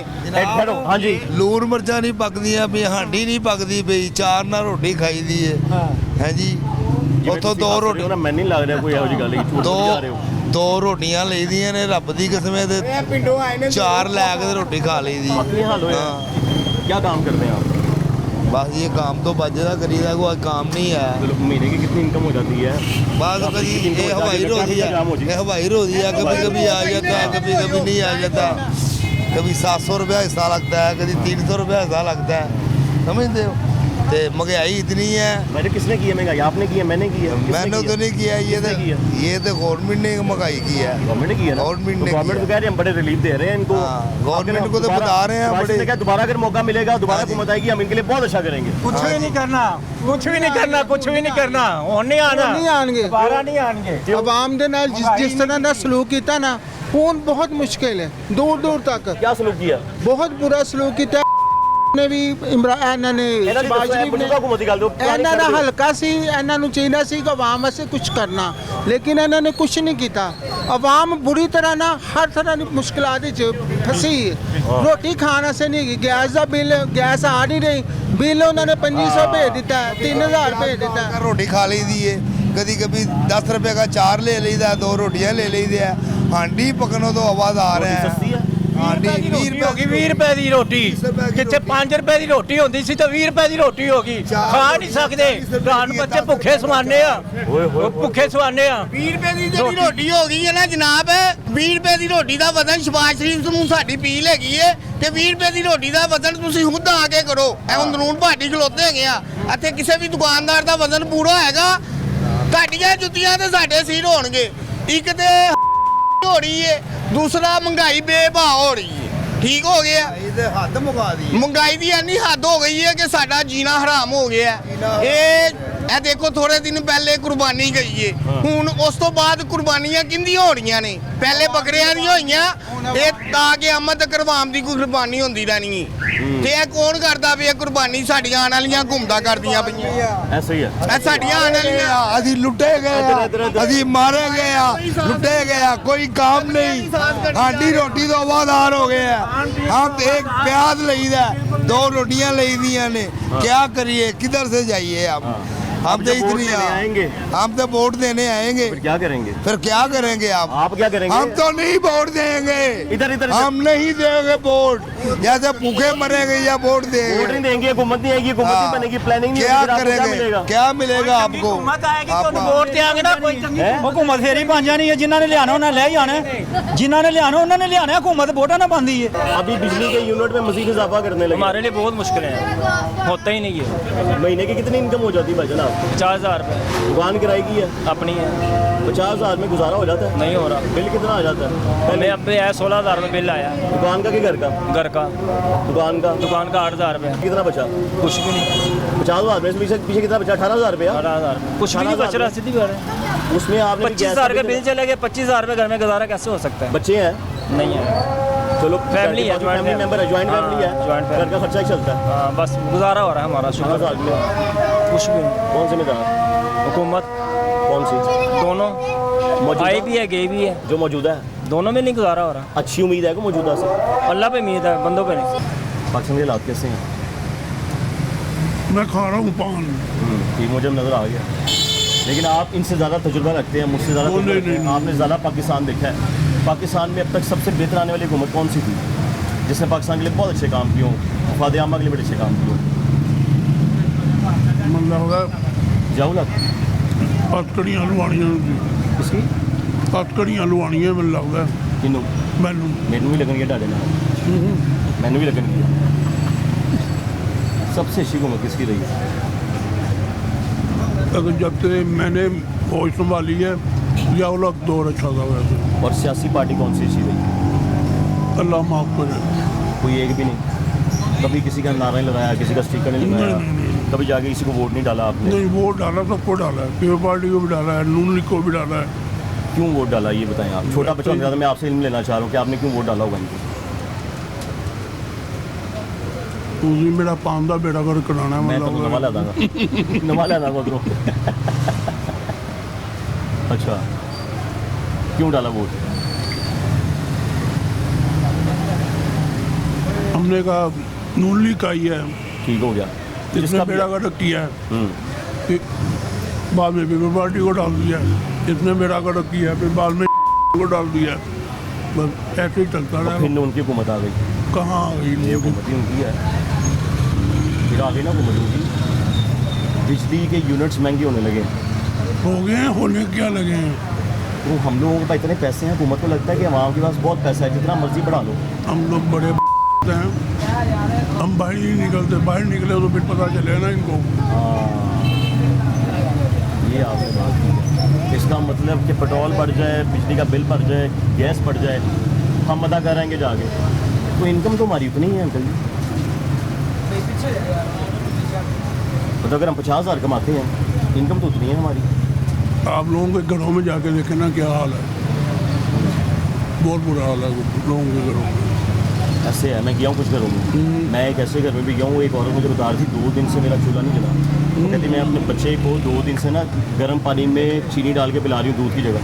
हाँ जी, लून मिर्चा नहीं पकदियां भी, हांडी नहीं पकदी पई, चार ना रोटी खाई दी है। हैं जी, उतो 2 रोटी मैं नहीं लग रहा कोई ਇਹੋ ਜਿਹੀ ਗੱਲ ਹੈ। ਝੂਠ ਬੋਲ ਜਾ ਰਹੇ ਹੋ। 2 ਰੋਟੀਆਂ ਲਈਦੀਆਂ ਨੇ ਰੱਬ ਦੀ ਕਿਸਮੇ ਤੇ, 4 ਲੈ ਕੇ ਰੋਟੀ ਖਾ ਲਈਦੀ। क्या काम करते हैं आप? बस ये काम तो बजदा करीदा, कोई काम नहीं है। महीने की कितनी इनकम हो जाती है? बस कभी ये हवाई रोजी है, हवाई रोजी है, कभी कभी आ जाता है, कभी कभी नहीं आ जाता। कभी 700 रुपया हिस्सा लगता है, कभी 300 रुपया हिस्सा लगता है, समझते हो। तो महंगाई इतनी है। मैंने किसने की है महंगाई? आपने की है, मैंने की है? मैंने तो नहीं किया, ये तो गवर्नमेंट ने महंगाई की है। गवर्नमेंट ने की है ना? गवर्नमेंट ने गवर्नमेंट तो कह रहे हैं हम बड़े रिलीफ दे रहे हैं इनको। गवर्नमेंट को तो बता रहे हैं बड़े। क्या दोबारा अगर मौका मिलेगा, दोबारा हुकूमत आएगी, हम इनके लिए बहुत अच्छा करेंगे। कुछ भी नहीं करना, कुछ भी नहीं करना, कुछ भी नहीं करना। नहीं आना, नहीं आएंगे, दोबारा नहीं आएंगे। आवाम दे नाल जिस तरह का सलूक किया ना, ਹੁਣ बहुत मुश्किल है। दूर दूर तक क्या सलूक किया? बहुत बुरा सलूक किया ने भी। इमरान ने ਇਹਨਾਂ ਦਾ ਹਲਕਾ ਸੀ, ਇਹਨਾਂ ਨੂੰ ਚਾਹੀਦਾ ਸੀ ਕਿ ਆਵਾਮ ਵਾਸਤੇ ਕੁਝ ਕਰਨਾ, ਲੇਕਿਨ ਇਹਨਾਂ ਨੇ ਕੁਝ ਨਹੀਂ ਕੀਤਾ। ਆਵਾਮ ਬੁਰੀ ਤਰ੍ਹਾਂ ਨਾਲ ਹਰ ਤਰ੍ਹਾਂ ਦੀ ਮੁਸ਼ਕਲਾਂ ਦੇ ਚ ਫਸੀ ਹੈ। ਰੋਟੀ ਖਾਣ ਵਾਸਤੇ ਨਹੀਂ, ਗੈਸ ਦਾ ਬਿੱਲ, ਗੈਸ ਆ ਨਹੀਂ ਰਹੀ, ਬਿੱਲ ਉਹਨਾਂ ਨੇ 2500 ਭੇਜ ਦਿੱਤਾ, 3000 ਭੇਜ ਦਿੱਤਾ। रोटी खा ली दी है, कभी कभी 10 रुपए का 4 ले लीदा, 2 रोटियां ले लीदी है। हांडी पकड़ो तो आवाज आ रहा है। हांडी 20 हो गई, 20 रुपए की रोटी, कितने 5 रुपए की रोटी होती सी तो 20 रुपए की रोटी होगी। खा नहीं सकते, प्राण बच्चे भुखे सवाने भुखे सवाने। 20 रुपए की जो रोटी हो गई है ना जनाब, 20 रुपए की रोटी का वजन शहबाज शरीफ ਨੂੰ ਸਾਡੀ ਪੀਲ ਹੈਗੀ ਹੈ ਤੇ 20 ਰੁਪਏ ਦੀ ਰੋਟੀ ਦਾ ਵਜ਼ਨ ਤੁਸੀਂ ਖੁਦ ਆ ਕੇ ਕਰੋ। ਐ ਅੰਦਰੂਨ ਭਾਟੀ ਖਲੋਤੇ ਹੈਗੇ ਆ ਇੱਥੇ, ਕਿਸੇ ਵੀ ਦੁਕਾਨਦਾਰ ਦਾ ਵਜ਼ਨ ਪੂਰਾ ਹੈਗਾ। ਤੁਹਾਡੀਆਂ ਜੁੱਤੀਆਂ ਤੇ ਸਾਡੇ ਸਿਰ ਹੋਣਗੇ। ਇੱਕ ਤੇ ਹੋ ਰਹੀ ਹੈ, दूसरा महंगाई बेभाव हो रही है, ठीक हो गया। हद मुका दी महंगाई की इन्नी हद हो गई है कि साडा जीना हराम हो गया है। ये ਇਹ ਦੇਖੋ ਥੋੜੇ ਦਿਨ ਪਹਿਲੇ ਕੁਰਬਾਨੀ ਗਈ ਏ ਹੁਣ ਉਸ ਤੋਂ ਬਾਅਦ ਕੁਰਬਾਨੀਆਂ ਕਿੰਦੀਆਂ ਹੋ ਰਹੀਆਂ ਨੇ ਪਹਿਲੇ ਬੱਕਰਿਆਂ ਦੀਆਂ ਹੋਈਆਂ ਇਹ ਤਾਂ ਕਿ ਅਮਦ ਕਰਵਾਮ ਦੀ ਕੁਰਬਾਨੀ ਹੁੰਦੀ ਰਹਿਣੀ ਤੇ ਇਹ ਕੌਣ ਕਰਦਾ ਵੀ ਇਹ ਕੁਰਬਾਨੀ ਸਾਡੀਆਂ ਆਉਣ ਵਾਲੀਆਂ ਘੁੰਮਦਾ ਕਰਦੀਆਂ ਪਈਆਂ ਐਸਾ ਹੀ ਹੈ ਇਹ ਸਾਡੀਆਂ ਆਉਣ ਵਾਲੀਆਂ ਅਸੀਂ ਲੁੱਟੇ ਗਏ ਆ ਅਸੀਂ ਮਾਰੇ ਗਏ ਆ ਲੁੱਟੇ ਗਏ ਆ ਕੋਈ काम नहीं हांडी रोटी तो आवादार हो गए हैं हम एक प्याज लईदा 2 रोटियां लईदियां ने क्या करिए किधर से जाइए हम तो इतनी आएंगे हम तो वोट देने आएंगे फिर क्या करेंगे फिर क्या करेंगे आप क्या करेंगे हम तो नहीं वोट देंगे इधर हम नहीं देंगे वोट जैसे भूखे मरेंगे या वोट देंगे वोट नहीं देंगे हुकूमत नहीं आएगी हुकूमत नहीं बनेगी प्लानिंग नहीं क्या होगी, फिर आपको करेंगे क्या मिलेगा आपको ਵੋਟ ਦੇਾਂਗੇ ਨਾ ਕੋਈ ਚੰਗੀ हुकूमत फेरी बन जानी है जिन्होंने लियाना उन्हें ले जाना जिन्होंने लियाना उन्होंने लियाना हुकूमत वोटा ना बनती है अभी बिजली के यूनिट में मजीद इजाफा करने लगे हमारे लिए बहुत मुश्किल है होता ही नहीं है महीने की कितनी इनकम हो जाती है भाई जनाब 50,000 रुपये दुकान किराए की है अपनी है 50,000 में गुजारा हो जाता है नहीं हो रहा बिल कितना आ जाता है पहले अब है 16,000 रुपये बिल आया दुकान का कि घर का घर का दुकान का 8,000 रुपये कितना बचा कुछ भी नहीं 50,000 में से पीछे कितना बचा 18,000 रुपया 18,000 कुछ भी नहीं बच रहा सीधी बात है उसमें आपने 25,000 का बिल चले गए 25,000 रुपये घर में गुजारा कैसे हो सकता है बच्चे हैं नहीं है चलो फैमिली है फैमिली मेंबर है ज्वाइंट हाँ, फैमिली है joint घर का खर्चा ही चलता है हाँ, बस गुजारा हो रहा है हमारा शुक्र 18,000 में कुछ भी नहीं कौन जिम्मेदार हुकूमत कौन सी दोनों आई भी है गई भी है जो मौजूदा है दोनों में नहीं गुजारा हो रहा अच्छी उम्मीद है कि मौजूदा से अल्लाह पे उम्मीद है बंदों पे नहीं पाकिस्तान के हालात कैसे हैं मैं खा रहा हूँ पान ठीक मुझे नज़र आ गया लेकिन आप इनसे ज़्यादा तजुर्बा रखते हैं मुझसे ज़्यादा तजुर्बा रखते हैं। आपने ज़्यादा पाकिस्तान देखा है पाकिस्तान में अब तक सबसे बेहतर आने वाली हुकूमत कौन सी थी जिसने पाकिस्तान के लिए बहुत अच्छे काम किए हों वफाद आमा के लिए बड़े अच्छे काम किए हों मतलब जाऊलत पतकड़ियाँ लुआनियाँ किसकी पतकड़ियाँ लुआनियाँ मैंने लगता है किनू मैनू मैनू भी लगन गया डाले ना मैनू भी लगन गया सबसे अच्छी हुकूमत किसकी रही है अगर जब से मैंने फौज संभाली है यावलक दौर अच्छा था वैसे और सियासी पार्टी कौन सी अच्छी रही अल्लाह माफ करे कोई एक भी नहीं कभी किसी का नारा नहीं लगाया किसी का स्टिकर नहीं लगाया कभी जाके किसी को वोट नहीं डाला आपने नहीं वोट डाला सबको डाला है पीपल पार्टी को भी डाला है नून लीग को भी डाला है क्यों वोट डाला ये बताएं आप छोटा बच्चा होने मैं आपसे इल्म लेना चाह रहा हूँ कि आपने क्यों वोट डाला होगा इनको ਤੁਸੀਂ ਮੇਰਾ ਪਾਨ ਦਾ ਬੇੜਾ ਕਰ ਕਰਾਣਾ मैं तो नवा ला दूंगा नवा ला दूंगा उधरों अच्छा क्यों डाला वोट हमने कहा नून लीग आई है ठीक हो गया इसने बेड़ा गर्क किया है फिर बाद में पीपल पार्टी को डाल दिया इसने बेड़ा गर्क किया फिर बाद में को डाल दिया बस ऐसे ही चलता रहा फिर उनकी हुकूमत आ गई कहाँ आ गई ये हुकूमत ही उनकी है फिर आ गई ना हुकूमत उनकी बिजली के यूनिट्स महंगे होने लगे हो गए हैं होने क्या लगे हैं तो हम लोगों के पास इतने पैसे हैं हुकूमत को लगता है कि आवाम के पास बहुत पैसा है जितना मर्जी बढ़ा लो हम लोग बड़े हैं हम बाहर नहीं निकलते बाहर निकले तो फिर पता चलेगा ना इनको ये आपने बात की है इसका मतलब कि पेट्रोल बढ़ जाए बिजली का बिल बढ़ जाए गैस बढ़ जाए हम अदा करेंगे जाके तो इनकम तो हमारी उतनी है अंकल जी तो अगर हम 50,000 कमाते हैं इनकम तो उतनी है हमारी आप लोगों के घरों में जाके देखें ना क्या हाल है बहुत बुरा हाल है लोगों के घरों में ऐसे है मैं गया हूँ कुछ घरों में मैं एक ऐसे घर में भी गया हूँ एक औरत मुझे बता रही थी 2 दिन से मेरा चूल्हा नहीं जला वो कहती मैं अपने बच्चे को 2 दिन से ना गर्म पानी में चीनी डाल के पिला रही हूँ दूध की जगह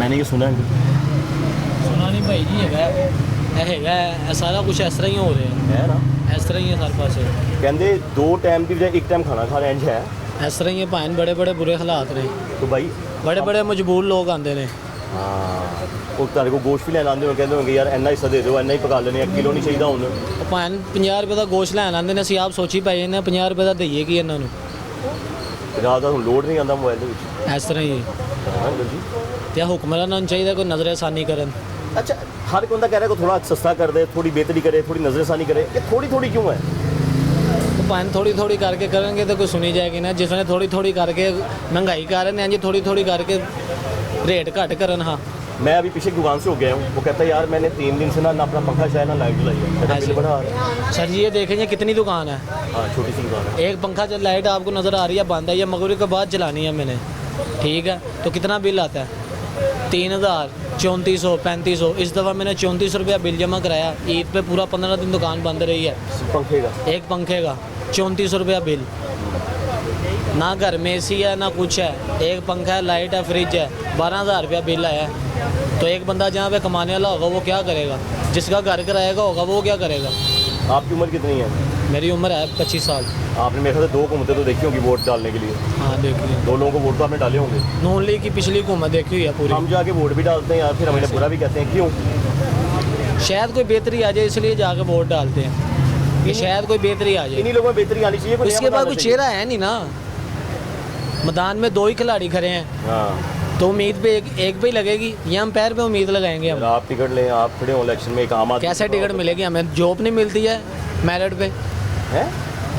मैंने ये सुना है सुना नहीं भाई जी है सारा कुछ इस तरह ही हो रहा है ना इस तरह ही है सारे पास कहते 2 टाइम की बजाय 1 टाइम खाना खा रहे हैं है इस तरह ही भाई बड़े बड़े बुरे हालात ने तो भाई बड़े बड़े मजबूर लोग आते हैं हाँ वो तारे को गोश्त भी लैन आते हो कहते होंगे यार इन्ना हिस्सा दे दो इन्ना ही पका लेने 1 किलो नहीं चाहिए हूँ भाई 50 रुपये का गोश्त लैन आते हैं ਅਸੀਂ ਆਪ ਸੋਚੀ ਪਏ ਨੇ 50 रुपये का दईए कि ਇਹਨਾਂ ਨੂੰ रात का लोड नहीं आता मोबाइल के इस तरह ही जी ਤੇ ਹੁਕਮਰਾਨਾਂ ਨੂੰ ਚਾਹੀਦਾ ਕੋਈ ਨਜ਼ਰਸਾਨੀ ਕਰਨ अच्छा हर कोई कह रहा है कि थोड़ा सस्ता कर दे थोड़ी बेहतरी करे थोड़ी नजरसानी करे ये थोड़ी थोड़ी क्यों है तो भाई थोड़ी थोड़ी करके करेंगे तो कोई सुनी जाएगी ना जिसने थोड़ी थोड़ी करके महंगाई कर रहे हैं जी थोड़ी थोड़ी करके रेट घट करन हाँ मैं अभी पीछे दुकान से हो गया हूँ, वो कहता है यार मैंने 3 दिन से ना अपना पंखा शायद ना लाइट जलाई है, कहता बिल बढ़ा रहा है। सर जी ये देखेंगे कितनी दुकान है, हाँ छोटी सी दुकान है, एक पंखा जो लाइट आपको नज़र आ रही है बंद है, ये मगरिब के बाद चलानी है मैंने, ठीक है, तो कितना बिल आता है 3000, 3400, 3500। इस दफ़ा मैंने 3400 रुपया बिल जमा कराया, ईद पे पूरा 15 दिन दुकान बंद रही है, पंखे का, एक पंखे का 3400 रुपया बिल, ना घर में एसी है ना कुछ है, एक पंखा है, लाइट है, फ्रिज है, 12000 रुपया बिल आया है। तो एक बंदा जहाँ पे कमाने वाला होगा वो क्या करेगा, जिसका घर कराएगा होगा वो क्या करेगा। आपकी उम्र कितनी है? मेरी उम्र है 25 साल। आपने मेरे ख्याल से 2 हुकूमतें तो देखी होंगी वोट डालने के लिए। हाँ देखिए, 2 लोगों को वोट तो आपने डाले होंगे। नून लीग की पिछली हुकूमत देखी हुई है पूरी। हम जाके वोट भी डालते हैं यार, फिर हमें बुरा भी कहते हैं, क्यों? शायद कोई बेहतरी आ जाए इसलिए जाके वोट डालते हैं कि शायद कोई बेहतरी आ जाए। इन्हीं लोगों में बेहतरी आनी चाहिए। इसके बाद कोई चेहरा है नहीं ना, मैदान में 2 ही खिलाड़ी खड़े हैं, तो उम्मीद पे एक पे ही लगेगी, ये हम पैर पे उम्मीद लगाएंगे हम। आप टिकट लें, आप खड़े हो इलेक्शन में, एक आम आदमी कैसे टिकट मिलेगी हमें? जॉब नहीं मिलती है मेरिट पे,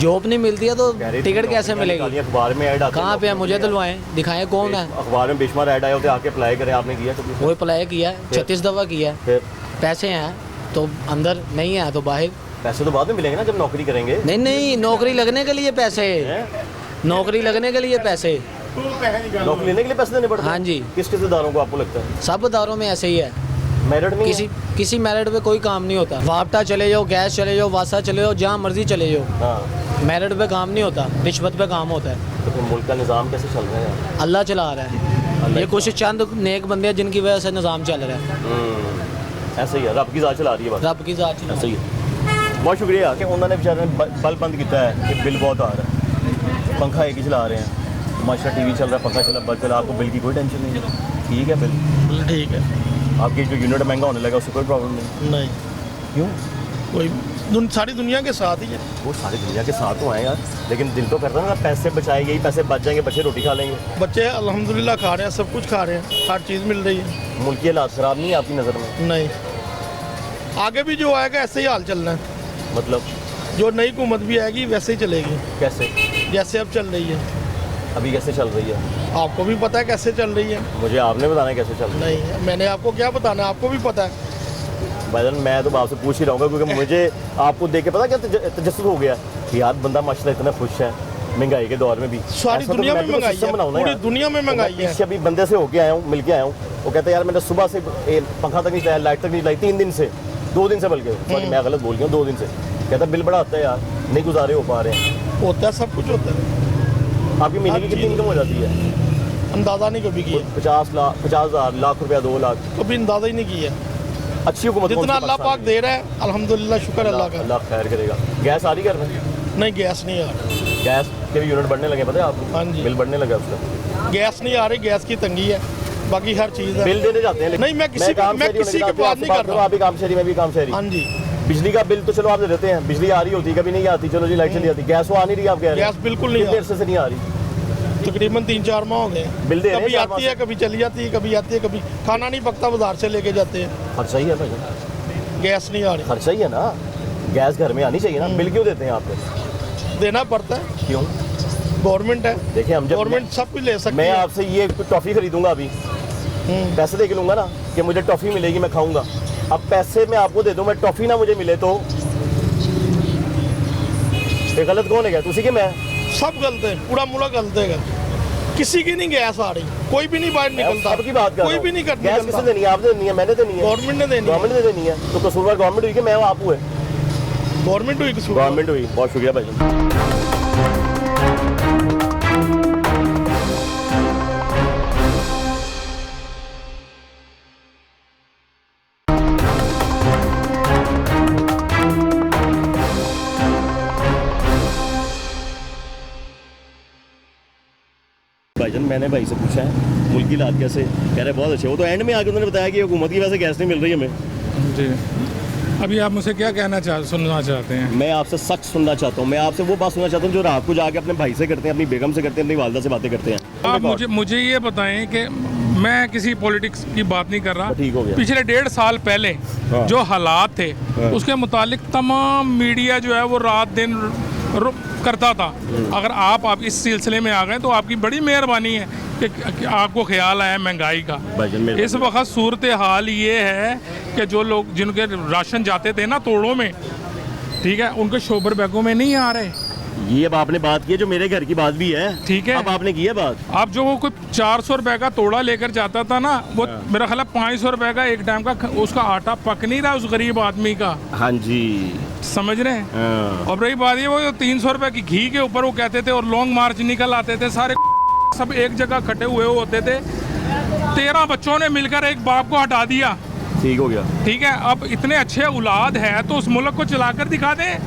जॉब नहीं मिलती है तो टिकट कैसे मिलेगी? अखबार में ऐड आता है, कहाँ पे है? मुझे दिलवाएं, दिखाएं कौन है। अखबार में बेशुमार ऐड आए होते, आके अप्लाई करें, आपने किया कभी? वो अप्लाई किया है, 36 दफ़ा किया है, पैसे हैं तो अंदर, नहीं है तो बाहर। पैसे तो बाद में मिलेंगे ना जब नौकरी करेंगे। नहीं, नौकरी लगने के लिए पैसे, नौकरी लगने के लिए पैसे, नौकरी लेने के लिए पैसे देने पड़ते हैं। हाँ जी। किस किस इदारों को आपको लगता है? सब इदारों में ऐसे ही है, मेरिट नहीं किसी मेरिट पे कोई काम नहीं होता। वापटा चले जाओ, गैस चले जाओ, वासा चले जाओ, जहाँ मर्जी चले जाओ, हाँ, मेरिट पे काम नहीं होता, रिश्वत पे काम होता है। तो फिर मुल्क का निज़ाम कैसे चल रहा है? अल्लाह चला रहा है, ये कुछ चंद नेक बंदे हैं जिनकी वजह से निज़ाम चल रहा है। ऐसे ही है, रब की ज़ात चला रही है, रब की ज़ात चला ऐसे ही है। बहुत शुक्रिया कि उन्होंने बेचारे ने बल बंद किया है कि बिल बहुत आ रहा है, पंखा एक ही चला रहे हैं, माशा टीवी चल रहा है, पंखा चला, बल्ब चला, आपको बिल की कोई टेंशन नहीं है, ठीक है बिल ठीक है। आपकी जो यूनिट महंगा होने लगा उससे कोई प्रॉब्लम नहीं? क्यों? कोई सारी दुनिया के साथ ही है। वो सारी दुनिया के साथ तो आए यार, लेकिन दिल तो करता है ना, पैसे बचाए, यही पैसे बच जाएंगे, बच्चे रोटी खा लेंगे। बच्चे अल्हम्दुलिल्लाह खा रहे हैं, सब कुछ खा रहे हैं, हर चीज़ मिल रही है। मुल्क की हालात ख़राब नहीं है आपकी नज़र में? नहीं, आगे भी जो आएगा ऐसे ही हाल चलना है। मतलब जो नई हुकूमत भी आएगी वैसे ही चलेगी। कैसे? जैसे अब चल रही है। अभी कैसे चल रही है? आपको भी पता है कैसे चल रही है। मुझे आपने बताना है कैसे चल रही है? नहीं, मैंने आपको क्या बताना है, आपको भी पता है। भाईजान मैं तो आपसे पूछ ही रहूँगा, क्योंकि मुझे आपको देख के पता क्या तजस्सुस हो गया कि यार बंदा माशाल्लाह इतना खुश है महंगाई के दौर में भी। सारी दुनिया में महंगाई है, पूरी दुनिया में महंगाई है। अभी बंदे से होके आया हूँ, मिल के आया हूँ, वो कहता है यार मैंने सुबह से पंखा तक नहीं चलाया, लाइट तक नहीं चलाई, 3 दिन से, 2 दिन से, बल्कि सॉरी मैं गलत बोल गया हूँ, 2 दिन से। कहता बिल बड़ा आता है यार, नहीं गुजारे हो पा रहे हैं। होता है, सब कुछ होता है। आपकी महीने की कितनी इनकम हो जाती है? अंदाज़ा नहीं कभी किया। 50,000 लाख रुपया, 2 लाख, कभी अंदाज़ा ही नहीं किया। अच्छी हुकूमत जितना अल्लाह पाक दे रहा है अल्हम्दुलिल्लाह, शुक्र अल्लाह का। अल्लाह खैर करेगा। गैस आ रही घर में? नहीं, गैस नहीं आ रही। गैस के भी यूनिट बढ़ने लगे, पता है आपको? हाँ जी, बिल बढ़ने लगा उसका। गैस नहीं आ रही, गैस की तंगी है, बाकी हर चीज़ है। बिल देने जाते हैं नहीं, मैं किसी की बात नहीं कर रहा। आप भी काम शहरी, मैं भी काम शहरी। हाँ जी। बिजली का बिल तो चलो आप दे देते हैं, बिजली आ रही होती कभी नहीं आती, चलो जी लाइट चली जाती, गैस वो आ नहीं रही, आप कह रहे हैं? गैस बिल्कुल नहीं, देर से नहीं आ रही, तकरीबन 3-4 माह हो गए। बिल दे कभी आती है, कभी चली जाती है, कभी आती है, कभी खाना नहीं पकता, बाजार से लेके जाते हैं। खर्चा ही है भाई, गैस नहीं आ रही। खर्चा ही है ना, गैस घर में आनी चाहिए ना, बिल क्यों देते हैं आप? देना पड़ता है। क्यों? गवर्नमेंट है। देखिए हम जब गवर्नमेंट सब कुछ ले सकती है। मैं आपसे ये टॉफ़ी खरीदूंगा अभी, पैसे दे के लूँगा ना कि मुझे टॉफ़ी मिलेगी, मैं खाऊंगा। अब पैसे मैं आपको दे दूँ, मैं टॉफ़ी ना मुझे मिले तो ये गलत कौन है? क्या तुसी कि मैं? सब गलत है, पूरा मुल्क गलत है। किसी की नहीं गैस आ रही, कोई भी नहीं बाहर निकलता। सबकी बात कर, कोई भी नहीं करता। गैस किसने देनी है? आप देनी है, मैंने देनी है, गवर्नमेंट ने देनी है। गवर्नमेंट ने देनी है, तो कसूरवार गवर्नमेंट हुई कि मैं आप हुए? गवर्नमेंट हुई, गवर्नमेंट हुई। बहुत शुक्रिया भाई। भाईजान मैंने भाई से पूछा है मुल्क की हालात कैसे, कह रहे बहुत अच्छे। वो तो एंड में आके उन्होंने बताया कि हुकूमत की वजह से गैस नहीं मिल रही हमें। जी, अभी आप मुझसे क्या सुनना चाहते हैं? मैं आपसे सच सुनना चाहता हूँ, मैं आपसे वो बात सुनना चाहता हूँ जो रात को जाके अपने भाई से करते हैं, अपनी बेगम से करते हैं, अपनी वालदा से बातें करते हैं। आप मुझे ये बताएं कि मैं किसी पॉलिटिक्स की बात नहीं कर रहा, ठीक हो गया। पिछले 1.5 साल पहले जो हालात थे उसके मुतालिक तमाम मीडिया जो है वो रात दिन करता था। अगर आप इस सिलसिले में आ गए तो आपकी बड़ी मेहरबानी है कि आपको ख्याल आया महंगाई का। भाईजान मेरे इस वक्त सूरत हाल ये है कि जो लोग जिनके राशन जाते थे ना तोड़ों में, ठीक है, उनके शोबर बैगों में नहीं आ रहे। ये अब आपने बात की है, जो मेरे घर की बात भी है, ठीक है, अब आपने की है बात। अब जो वो कोई 400 रुपए का तोड़ा लेकर जाता था ना, वो मेरा ख्याल है 500 रुपए का एक टाइम का उसका आटा पक नहीं रहा उस गरीब आदमी का। हाँ जी, समझ रहे हैं। और रही बात ये, वो 300 रुपए की घी के ऊपर वो कहते थे, और लॉन्ग मार्च निकल आते थे, सारे सब एक जगह इकट्ठे हुए होते थे। 13 बच्चों ने मिलकर एक बाप को हटा दिया। ठीक हो गया, ठीक है। अब इतने अच्छे औलाद है तो उस मुल्क को चलाकर दिखा दे।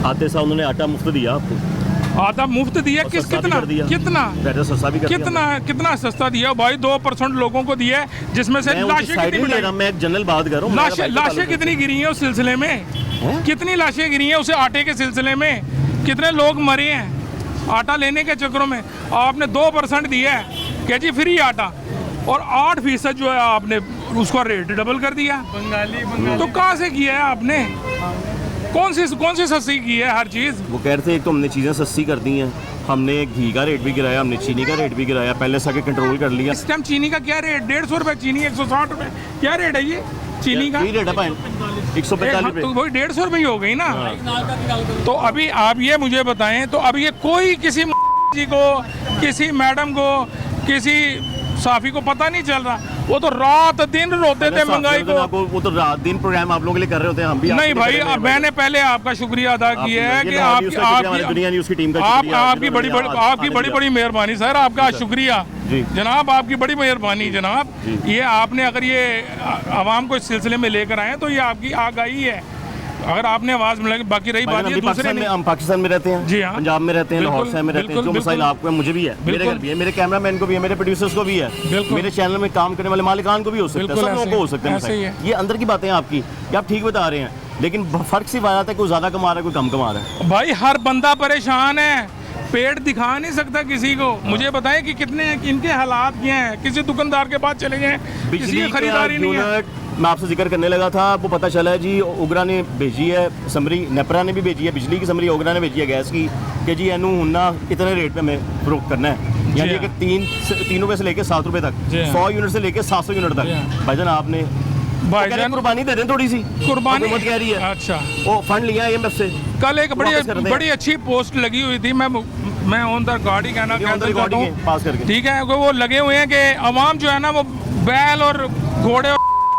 आते साहब उन्होंने आटा मुफ्त दिया आपको, आटा मुफ्त दिया, कितना सस्ता दिया भाई, 2% लोगों को दिया, जिसमें से लाशें कितनी, मैं एक जनरल बात कर रहा हूँ, लाशें कितनी गिरी हैं उस सिलसिले में, कितनी लाशें गिरी हैं उसे आटे के सिलसिले में, कितने लोग मरे हैं आटा लेने के चक्करों में। आपने 2% दिया है क्या जी फ्री आटा, और 8% जो है आपने उसका रेट डबल कर दिया। बंगाली तो कहाँ से किया है आपने, कौन सी सस्ती की है हर चीज़। वो कह रहे थे एक तो हमने चीज़ें सस्ती कर दी हैं, हमने घी का रेट भी गिराया, हमने चीनी का रेट भी गिराया, पहले से आके कंट्रोल कर लिया। इस टाइम चीनी का क्या रेट, 150 रुपए चीनी, 160 रुपए, क्या रेट है ये चीनी का? रेट है 145 रुपए, तो वही 150 रुपए हो गई ना। तो अभी आप ये मुझे बताएं, तो अब ये कोई किसी जी को, किसी मैडम को, किसी साफी को पता नहीं चल रहा, वो तो रात दिन रोते थे महंगाई को। वो तो रात दिन प्रोग्राम आप लोगों के लिए कर रहे होते हैं, हम भी नहीं भाई, मैंने पहले आपका शुक्रिया अदा किया है कि आपकी बड़ी बड़ी मेहरबानी सर, आपका शुक्रिया जनाब, आपकी बड़ी मेहरबानी जनाब। ये आपने अगर ये आवाम को इस सिलसिले में लेकर आए तो ये आपकी आगाही है, अगर आपने आवाज़ मिला। बाकी रही बात ये दूसरे में, हम पाकिस्तान में रहते हैं, जी हाँ, पंजाब में रहते हैं, लाहौर शहर में रहते हैं, जो मसाइल आपको है मुझे भी है, मेरे घर भी है, मेरे कैमरामैन को भी है, मेरे प्रोड्यूसर्स को भी है, मेरे चैनल में काम करने वाले मालिकान को भी हो सकता है, सब लोगों को हो सकता है। ये अंदर की बातें हैं आपकी, ये आप ठीक बता रहे हैं, लेकिन फर्क सिर्फ आ जाता है कोई ज़्यादा कमा रहा है, कोई कम कमा रहा है। भाई हर बंदा परेशान है, पेट दिखा नहीं सकता किसी को। मुझे बताएं कि कितने इनके हालात क्या हैं, किसी दुकानदार के पास चले गए, किसी की खरीदारी नहीं है। मैं आपसे जिक्र करने लगा था, आपको पता चला है जी, उगरा ने भेजी है समरी, नेपरा ने भी भेजी है बिजली की समरी, उगरा ने भेजी है गैस की, कि जी एनू हुन्ना इतने रेट पे हमें फरोख्त करना है, यानी कि 3 रुपये से लेकर 7 रुपये तक, 100 यूनिट से लेकर 700 यूनिट तक। भाईजान आपने कुर्बानी दे दें, थोड़ी सी कुर्बानी मत कह रही है। अच्छा, वो फंड लिया है IMF से। कल एक बड़ी अच्छी पोस्ट लगी हुई थी, मैं ऑन द रिकॉर्ड ही कहना चाहता हूँ, ठीक है, वो लगे हुए हैं कि अवाम जो है ना वो बैल और घोड़े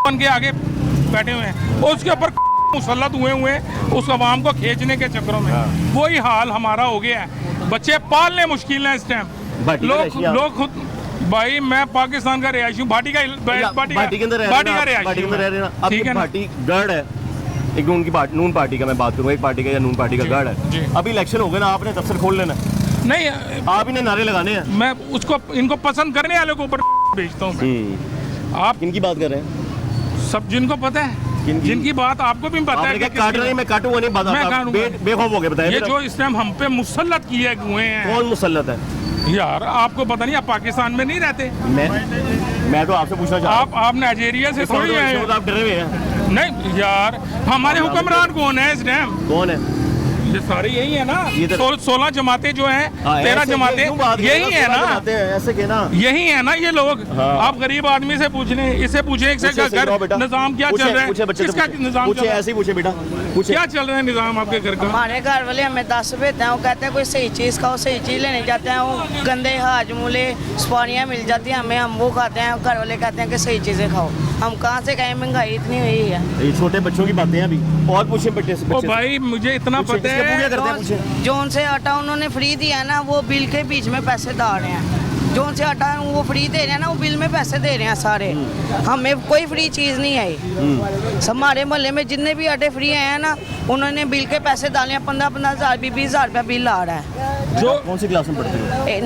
बन के आगे बैठे हुए हैं, और उसके ऊपर मुसल्लत हुए उस अवाम को खींचने के चक्करों में। वही हाल हमारा हो गया है, बच्चे पालने मुश्किल है इस टाइम। लोग खुद, भाई मैं पाकिस्तान का रिहायशी हूँ, भाटी का भाटी गढ़ है, एक नून पार्टी का मैं बात करूँ, एक पार्टी का या नून पार्टी का गढ़ है। अभी इलेक्शन हो गए ना, आपने दफ्तर खोल लेना नहीं, आप इन्हें नारे लगाने हैं। मैं उसको इनको पसंद करने वाले को ऊपर भेजता हूँ। आप इनकी बात कर रहे हैं, सब जिनको पता है, जिनकी बात आपको भी पता है, काट रहे हैं, मैं काटूंगा नहीं, बेखौफ हो गए। बताइए, ये जो इस टाइम हम पे मुसल्लत किए हुए हैं, कौन मुसल्लत है यार? आपको पता नहीं, आप पाकिस्तान में नहीं रहते। मैं तो आपसे पूछना चाहता हूँ, आप नाइजीरिया से थोड़ी हैं, आप डरे हुए हैं? नहीं यार, हमारे हुक्मरान कौन है इस टाइम? कौन है? ये सारे यही है ना, 16 जमातें जो हैं, 13 जमातें यही है ना, ऐसे के ना, यही है ना ये लोग। आप गरीब आदमी से पूछ लें, इससे पूछे निजाम क्या चल रहा है, किसका निजाम चल रहा है, ऐसे पूछे बेटा, क्या चल रहा है निजाम आपके घर का? हमारे घर वाले हमें 10 रुपए देते हैं, वो कहते हैं कोई सही चीज़ खाओ, सही चीज़ लेने जाते हैं, वो गंदे हाजमूले सुपारियाँ मिल जाती हैं हमें, हम वो खाते हैं, घर वाले कहते हैं कि सही चीज़ें खाओ। हम कहाँ से कहें, महंगाई इतनी हुई है। ये छोटे बच्चों की बातें हैं अभी, और पूछे बच्चे से। ओ भाई मुझे इतना पता है, जो उनसे आटा उन्होंने फ्री दिया है ना, वो बिल के बीच में पैसे डाल रहे हैं। जो उनसे आटा वो फ्री दे रहे हैं ना, वो बिल में पैसे दे रहे हैं सारे। हमें कोई फ्री चीज़ नहीं आई। हमारे मोहल्ले में जितने भी आटे फ्री आए हैं ना, उन्होंने बिल के पैसे डाले हैं, 15-15 हज़ार 20-20 रुपया बिल आ रहा है। जो कौन सी क्लास में पढ़ते हो?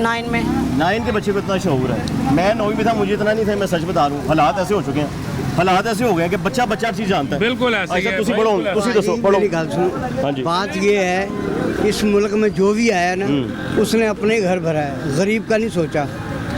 9 में। 9 के बच्चे को इतना शौक है, मैं 9वीं में था, मुझे इतना नहीं था। मैं सच बता रहा हूँ, हालात ऐसे हो चुके हैं, हालात ऐसे हो गए कि बच्चा चीज़ जानता है। बिल्कुल ऐसे ही है। बात ये है, इस मुल्क में जो भी आया ना, उसने अपने घर भरा है, गरीब का नहीं सोचा।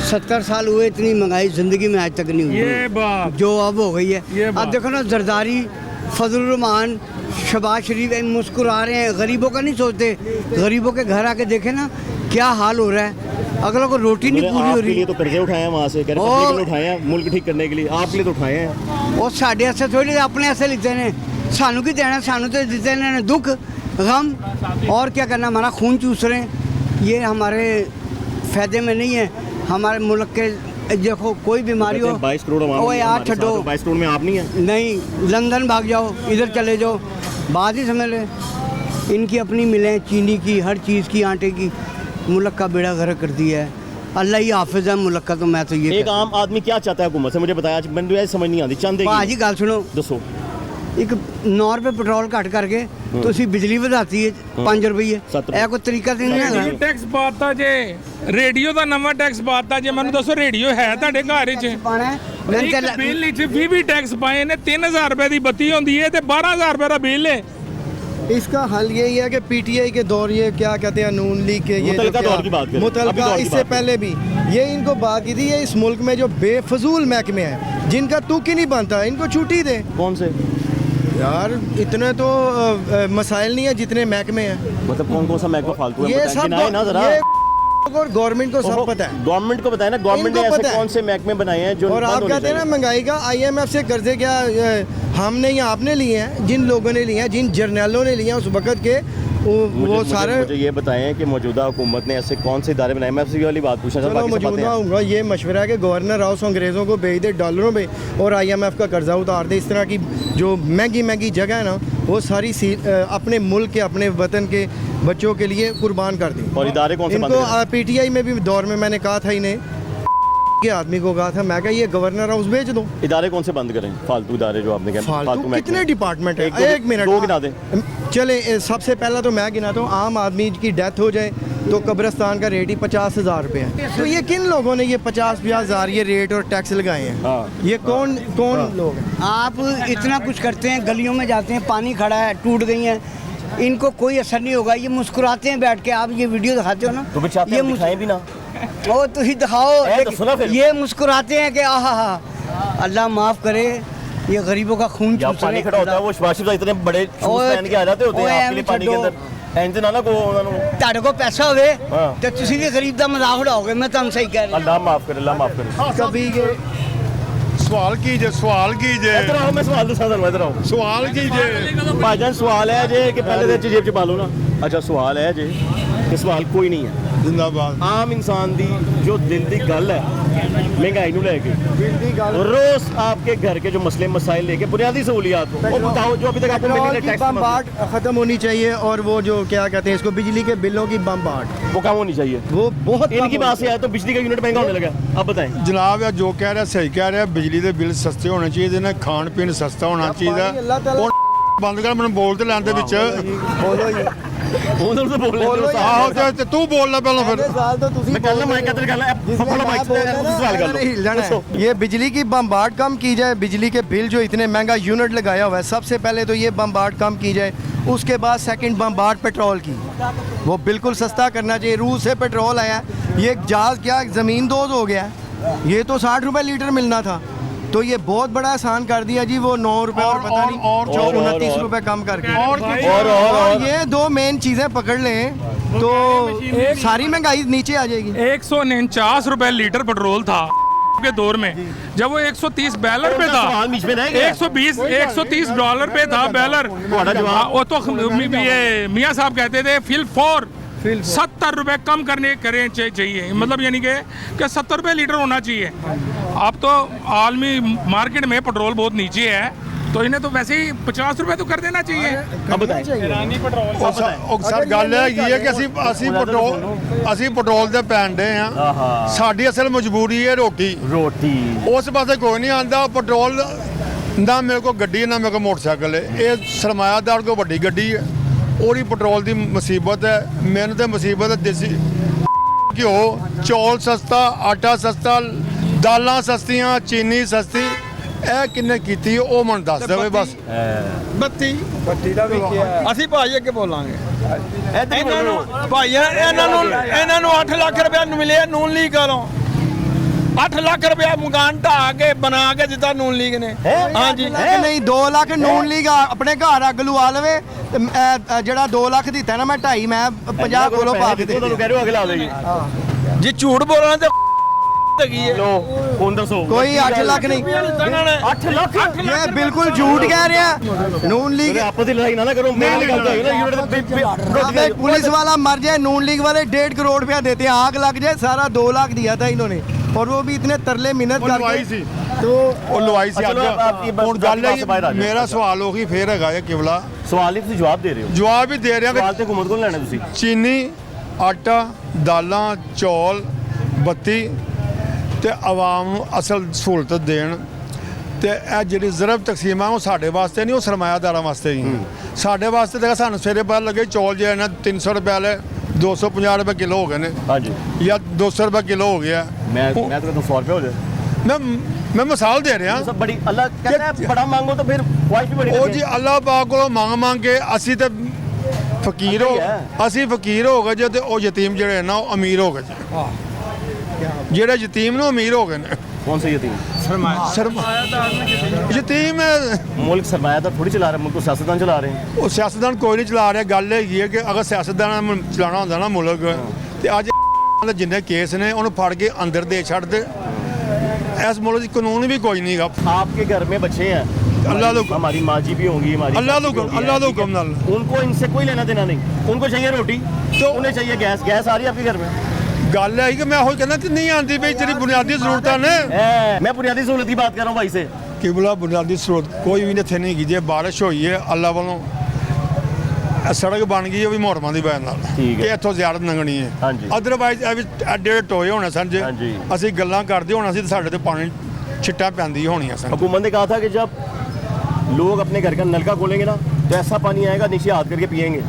70 साल हुए, इतनी महंगाई जिंदगी में आज तक नहीं हुई, ये बात जो अब हो गई है। अब देखो ना, जरदारी, फजलुर रहमान, शहबाज शरीफ मुस्कुरा रहे हैं, गरीबों का नहीं सोचते। गरीबों के घर आके देखे ना क्या हाल हो रहा है। अगलों को रोटी नहीं पूरी हो आपके रही। लिए तो कर्जे उठाए हैं वहाँ से, कह रहे और- पब्लिक ने उठाए हैं मुल्क ठीक करने के लिए, आपके लिए तो उठाए हैं। और साढ़े ऐसे थोड़ी अपने ऐसे लिखते हैं, सानू की देना, सानू तो देते हैं दुख गम, और क्या करना, हमारा खून चूस रहे हैं। ये हमारे फायदे में नहीं है। हमारे मुल्क के देखो कोई बीमारी हो, 22 करोड़ आवाम ओ है यार हमारे साथ, छो, तो 22 करोड़ में आप नहीं है। नहीं लंदन भाग जाओ, इधर चले जाओ, बात ही समझ ले। इनकी अपनी मिलें, चीनी की, हर चीज़ की, आटे की, मुल्क का बेड़ा गर्क कर दिया है। अल्लाह ही हाफिज है मुल्क का। तो मैं तो ये एक आम आदमी क्या चाहता है हुकूमत से, मुझे बताया, मैंने तो समझ नहीं आती। चंद भाजी गल सुनो, दसो, एक 9 रुपये पेट्रोल घट करके तुसी बिजली ਵਧਾਤੀ है 5 रुपये, ਇਹ ਕੋਈ ਤਰੀਕਾ ਤੇ ਨਹੀਂ ਹੈਗਾ। ਟੈਕਸ ਪਾਤਾ ਜੇ, ਰੇਡੀਓ ਦਾ ਨਵਾਂ ਟੈਕਸ ਪਾਤਾ ਜੇ। ਮੈਨੂੰ ਦੱਸੋ ਰੇਡੀਓ ਹੈ ਤੁਹਾਡੇ ਘਰ 'ਚ? ਇੱਕ ਬਿੱਲ ਵਿੱਚ 20 ਟੈਕਸ ਪਾਏ ਨੇ। 3000 ਰੁਪਏ ਦੀ ਬੱਤੀ ਹੁੰਦੀ ਹੈ ਤੇ 12000 ਰੁਪਏ ਦਾ ਬਿੱਲ ਹੈ। इसका हल यही है कि पीटीआई के दौर, ये क्या कहते हैं, नून लीग के, ये मुतलका दौर की बात करें, अभी मुतलका दौर की इससे बात पहले भी ये इनको बात की थी, ये इस मुल्क में जो बेफजूल महकमे हैं जिनका तुक ही नहीं बनता, इनको छुट्टी दें। कौन से यार इतने तो मसाइल नहीं है जितने महकमे हैं। मतलब कौन कौन सा महकमा फालतू है, ये बताएं, सब गिनाएं ना जरा। ये और गवर्नमेंट को सब पता है। गवर्नमेंट को बताया ना, गवर्नमेंट ने इनको ऐसे पता है। कौन से महकमे बनाए हैं जो और बंद आप होने कहते हैं ना चाहिए? महंगाई का आईएमएफ से कर्जे क्या हमने या आपने लिए हैं, जिन लोगों ने लिए हैं, जिन जर्नलों ने लिए हैं उस वक्त के, वो सारे। मुझे ये बताएं कि मौजूदा हुकूमत ने ऐसे कौन से इदारे बनाए। मैं आपसे ये वाली बात पूछना चाहता चलो हूं, बाकी सब बातें मौजूदा हैं। होगा ये मशवरा है कि गवर्नर हाउस अंग्रेज़ों को भेज दे डॉलरों पे और आईएमएफ का कर्जा उतार दे। इस तरह की जो महंगी महंगी जगह है ना, वो सारी अपने मुल्क के, अपने वतन के बच्चों के लिए कुर्बान कर दी। और इदारे कौन से बंद इनको करें? पीटीआई में भी दौर में मैंने कहा था, इन्हें के आदमी को कहा था, मैं कहा ये गवर्नर हाउस भेज दो। इदारे कौन से बंद करें? फालतू इदारे जो आपने कहा, फालतू कितने डिपार्टमेंट है? एक मिनट, दो गिना दें। चले सबसे पहला तो मैं गिनाता हूँ, आम आदमी की डेथ हो जाए तो कब्रिस्तान का रेट ही 50,000 रुपये है। तो ये किन लोगों ने ये 50,000 ये रेट और टैक्स लगाए हैं? ये कौन कौन लोग हैं? आप इतना कुछ करते हैं, गलियों में जाते हैं, पानी खड़ा है, टूट गई हैं, इनको कोई असर नहीं होगा। ये मुस्कुराते हैं बैठ के। आप ये वीडियो दिखाते हो ना, तो भी चाहते ये हैं दिखाएं भी ना। ओ तो ही दिखाओ, तो सुना फिर। ये मुस्कुराते हैं कि आहा हा, अल्लाह माफ करे, ये गरीबों का खून या चूस पानी रहे। खड़ा होता है, वो शबाशिब साहब इतने बड़े शूज पहन के आ जाते होते हैं आपके लिए पानी के अंदर। इंजन ना को ਤੁਹਾਡੇ ਕੋਲ ਪੈਸਾ ਹੋਵੇ ਤੇ ਤੁਸੀਂ ਵੀ ਗਰੀਬ ਦਾ ਮਜ਼ਾਕ ਉਡਾਓਗੇ। मैं ਤੁਹਾਨੂੰ सही कह रही हूं। अल्लाह माफ करे, अल्लाह माफ करे। कभी ये सवाल कीजिए, सवाल कीजिए। इधर आओ, मैं सवाल दूसरा दरवाजा इधर आओ। सवाल कीजिए। भाईजान सवाल है जे कि पहले दिन जेब च पा लो ना। अच्छा सवाल है जे कि सवाल कोई नहीं है। जिंदाबाद। आम इंसान दी जो दिल दी गल है महंगाई नू लेके, रोज आपके घर के जो मसले मसाइल लेके बुनियादी सहूलियात हो, वो बताओ जो अभी तक आपको मिली पेट्रोल की टैक्स बम्बाट खत्म होनी चाहिए, और वो जो क्या कहते हैं इसको, बिजली के बिलों की बम्बाट, वो कम होनी चाहिए। वो बहुत इनकी बात से आया तो बिजली का यूनिट महंगा होने लगा। अब बताएं जनाब यार जो कह रहा है सही कह रहा है, बिजली के बिल सस्ते होने चाहिए ने, खान पीन सस्ता होना चाहिए। बंद कर, मैंने बोल तो लैंदे विच बोलो जी। उधर से बोल आहो ते तू बोल ले पहले फिर। मैं कहना मैं कहते कहना फफड़ा माइक से सवाल कर लो। हिलना है। ये बिजली की बम्बाट कम की जाए, बिजली के बिल जो इतने महंगा यूनिट लगाया हुआ है, सबसे पहले तो ये बम्बाट कम की जाए। उसके बाद सेकंड बम्बाट पेट्रोल की, वो बिल्कुल सस्ता करना चाहिए। रूस से पेट्रोल आया, ये जहाज क्या ज़मीन दोज हो गया, ये तो 60 रुपये लीटर मिलना था, तो ये बहुत बड़ा एहसान कर दिया जी। वो 9 रुपये और पता नहीं 29 रुपये कम करके, और ये दो मेन चीज़ें पकड़ लें तो सारी महंगाई नीचे आ जाएगी। 149 रुपए लीटर पेट्रोल था के दौर में, जब वो 130 बैलर पे था, 130 डॉलर पे था बैलर। वो तो ये मियाँ साहब कहते थे फिल फॉर 70 रुपए कम करने चाहिए, मतलब यानी कि 70 रुपए लीटर होना चाहिए। अब तो आलमी मार्केट में पेट्रोल बहुत नीचे है, तो इन्हें तो वैसे ही 50 रुपए तो कर देना चाहिए। अब बताएं सर गल है कि ਅਸੀਂ ਪੈਟਰੋਲ ਦੇ ਪੈਂਦੇ ਆ, ਸਾਡੀ ਅਸਲ ਮਜਬੂਰੀ ਹੈ ਰੋਟੀ। ਉਸ ਪਾਸੇ ਕੋਈ ਨਹੀਂ ਆਂਦਾ। ਪੈਟਰੋਲ ਨਾ ਮੇਰੇ ਕੋਲ ਗੱਡੀ ਨਾ ਮੇਰੇ ਕੋਲ ਮੋਟਰਸਾਈਕਲ ਹੈ, ਇਹ ਸਰਮਾਇਆਦਾਰ ਕੋਲ ਵੱਡੀ ਗੱਡੀ ਹੈ, ਉਹਦੀ ਪੈਟਰੋਲ ਦੀ ਮੁਸੀਬਤ ਹੈ। ਮੈਨੂੰ ਤੇ ਮੁਸੀਬਤ ਹੈ ਦੇਸੀ ਘਿਓ, ਚੌਲ ਸਸਤਾ, ਆਟਾ ਸਸਤਾ, ਦਾਲਾਂ ਸਸਤੀਆਂ, ਚੀਨੀ ਸਸਤੀ। ਇਹ ਕਿੰਨੇ ਕੀਤੀ ਉਹ ਮੈਨੂੰ ਦੱਸ ਦੇਵੇ ਬਸ। ਬੱਤੀ ਦਾ ਵੀ ਅਸੀਂ ਭਾਈ ਅੱਗੇ ਬੋਲਾਂਗੇ। ਇਹਨਾਂ ਨੂੰ ਭਾਈ ਇਹਨਾਂ ਨੂੰ 8 ਲੱਖ ਰੁਪਏ ਮਿਲਿਆ ਨੂਨ ਲੀਗ ਵੱਲੋਂ। 8 ਲੱਖ ਰੁਪਏ ਮਕਾਨ ਢਾਹ ਕੇ ਬਣਾ ਕੇ ਦਿੱਤਾ ਨੂਨ ਲੀਗ ਨੇ। ਹਾਂਜੀ ਨਹੀਂ 2 ਲੱਖ ਨੂਨ ਲੀਗ ਆਪਣੇ ਘਰ ਅੱਗ ਲਵਾ ਲਵੇ, ਜਿਹੜਾ 2 ਲੱਖ ਦਿੱਤਾ ਨਾ ਮੈਂ 2.5 ਮੈਂ 50 ਕੋਲੋਂ ਪਾ ਦਿੱਤੇ। ਤੁਹਾਨੂੰ ਕਹਿ ਰਹੇ ਹੋ ਅਗਲਾ ਆ ਜਾਏਗੀ। ਜੇ ਝੂਠ ਬੋਲਣਾ ਤੇ ਹੈਗੀ ਹੈ ਲੋ ਹੁਣ ਦੱਸੋ कोई 8 लाख नहीं 8 ਲੱਖ ये बिल्कुल झूठ कह रहे हैं नून लीग आपस की लड़ाई ना करो मेरी गल है ना यूनिट अब एक पुलिस वाला मर जाए नून लीग वाले 1.5 करोड़ रुपया देते हैं आग लग जाए सारा 2 लाख दिया था इन्होंने और वो भी इतने तरले मिन्नत करके तो ਉਹ ਲਵਾਈ ਸੀ ਅੱਜ ਹੁਣ ਗੱਲ ਹੈ ਮੇਰਾ ਸਵਾਲ ਉਹੀ ਫੇਰ ਹੈਗਾ ਹੈ ਕਿਵਲਾ ਸਵਾਲ ਹੀ ਤੁਸੀਂ ਜਵਾਬ ਦੇ ਰਹੇ ਹੋ ਜਵਾਬ ਹੀ ਦੇ ਰਿਹਾ ਸਵਾਲ ਤੇ ਹਕੂਮਤ ਕੋਲ ਲੈਣਾ ਤੁਸੀਂ ਚੀਨੀ ਆਟਾ ਦਾਲਾਂ ਚੌਲ ਬੱਤੀ ਤੇ ਆਵਾਮ ਨੂੰ ਅਸਲ ਸਹੂਲਤ ਦੇਣ ਤੇ ਇਹ ਜਿਹੜੀ ਜ਼ਰਬ ਤਕਸੀਮ ਆ ਉਹ ਸਾਡੇ ਵਾਸਤੇ ਨਹੀਂ ਉਹ ਸਰਮਾਇਆਦਾਰਾਂ ਵਾਸਤੇ ਹੀ ਸਾਡੇ ਵਾਸਤੇ ਤਾਂ ਸਾਨੂੰ ਸਵੇਰੇ ਪਤਾ ਲੱਗੇ ਚੌਲ ਜਿਹੜੇ ਨੇ 300 ਰੁਪਏ ਵਾਲੇ 250 ਰੁਪਏ ਕਿਲੋ ਹੋ ਗਏ ਨੇ ਹਾਂਜੀ ਜਾਂ 200 ਰੁਪਏ ਕਿਲੋ ਹੋ ਗਿਆ ਮੈਂ ਤਾਂ 100 ਰੁਪਏ ਹੋ ਜਾਏ ਮੈਂ ਮਿਸਾਲ ਦੇ ਰਿਹਾ सब बड़ी अल्लाह कहता है बड़ा मांगो तो फिर ख्वाहिश भी बड़ी ਉਹ ਜੀ ਅੱਲਾਹ ਪਾਕ ਕੋਲੋਂ ਮੰਗ ਕੇ ਅਸੀਂ ਤੇ ਫਕੀਰ ਹੋ ਅਸੀਂ ਫਕੀਰ ਹੋ ਗਏ ਜੇ ਤੇ ਉਹ ਯਤੀਮ ਜਿਹੜੇ ਨਾ ਉਹ ਅਮੀਰ ਹੋ ਗਏ ਜਿਹੜੇ ਯਤੀਮ ਨੂੰ ਅਮੀਰ ਹੋ ਗਏ ਨੇ कौन से यतीम ਯਤੀਮ मुल्क सरमायादार थोड़ी चला रहे हैं मुल्क को सियासतदान चला रहे हैं ਉਹ ਸਿਆਸਤਦਾਨ ਕੋਈ ਨਹੀਂ ਚਲਾ ਰਿਹਾ ਗੱਲ ਹੈਗੀ ਹੈ ਕਿ ਅਗਰ ਸਿਆਸਤਦਾਨਾਂ ਨੂੰ ਚਲਾਉਣਾ ਹੁੰਦਾ ਨਾ ਮੁਲਕ ਤੇ ਅੱਜ ਦੇ ਜਿੰਨੇ ਕੇਸ ਨੇ ਉਹਨੂੰ ਫੜ ਕੇ ਅੰਦਰ ਦੇ ਛੱਡ ਦੇ इस मुल्क में कानून भी कोई नहीं है आपके घर में बच्चे हैं अल्लाह हमारी माँ जी भी होंगी हमारी अल्लाह हुक्म उनको इनसे कोई लेना देना नहीं उनको चाहिए रोटी तो उन्हें चाहिए गैस गैस आ रही है आपके घर में गल है कि मैं वो कहना कि नहीं आती भाई तेरी बुनियादी जरूरत ने मैं बुनियादी सहूलत की बात कर रहा हूँ भाई से कि बोला बुनियादी जरूरत कोई भी इतने नहीं की जे बारिश हुई है अल्लाह वालों सड़क बन गई है भी मोहरमा की वजह नाल कि इत्थों ज़ियारत लंघनी है अदरवाइज एडे टोए होने सन जे असीं गल्लां करदे होना सी ते साडे ते पानी छिट्टां पैंदी होणियां सन हुकूमत ने कहा था कि जब लोग अपने घर का नलका खोलेंगे ना तो ऐसा पानी आएगा नीचे हाथ करके पियेंगे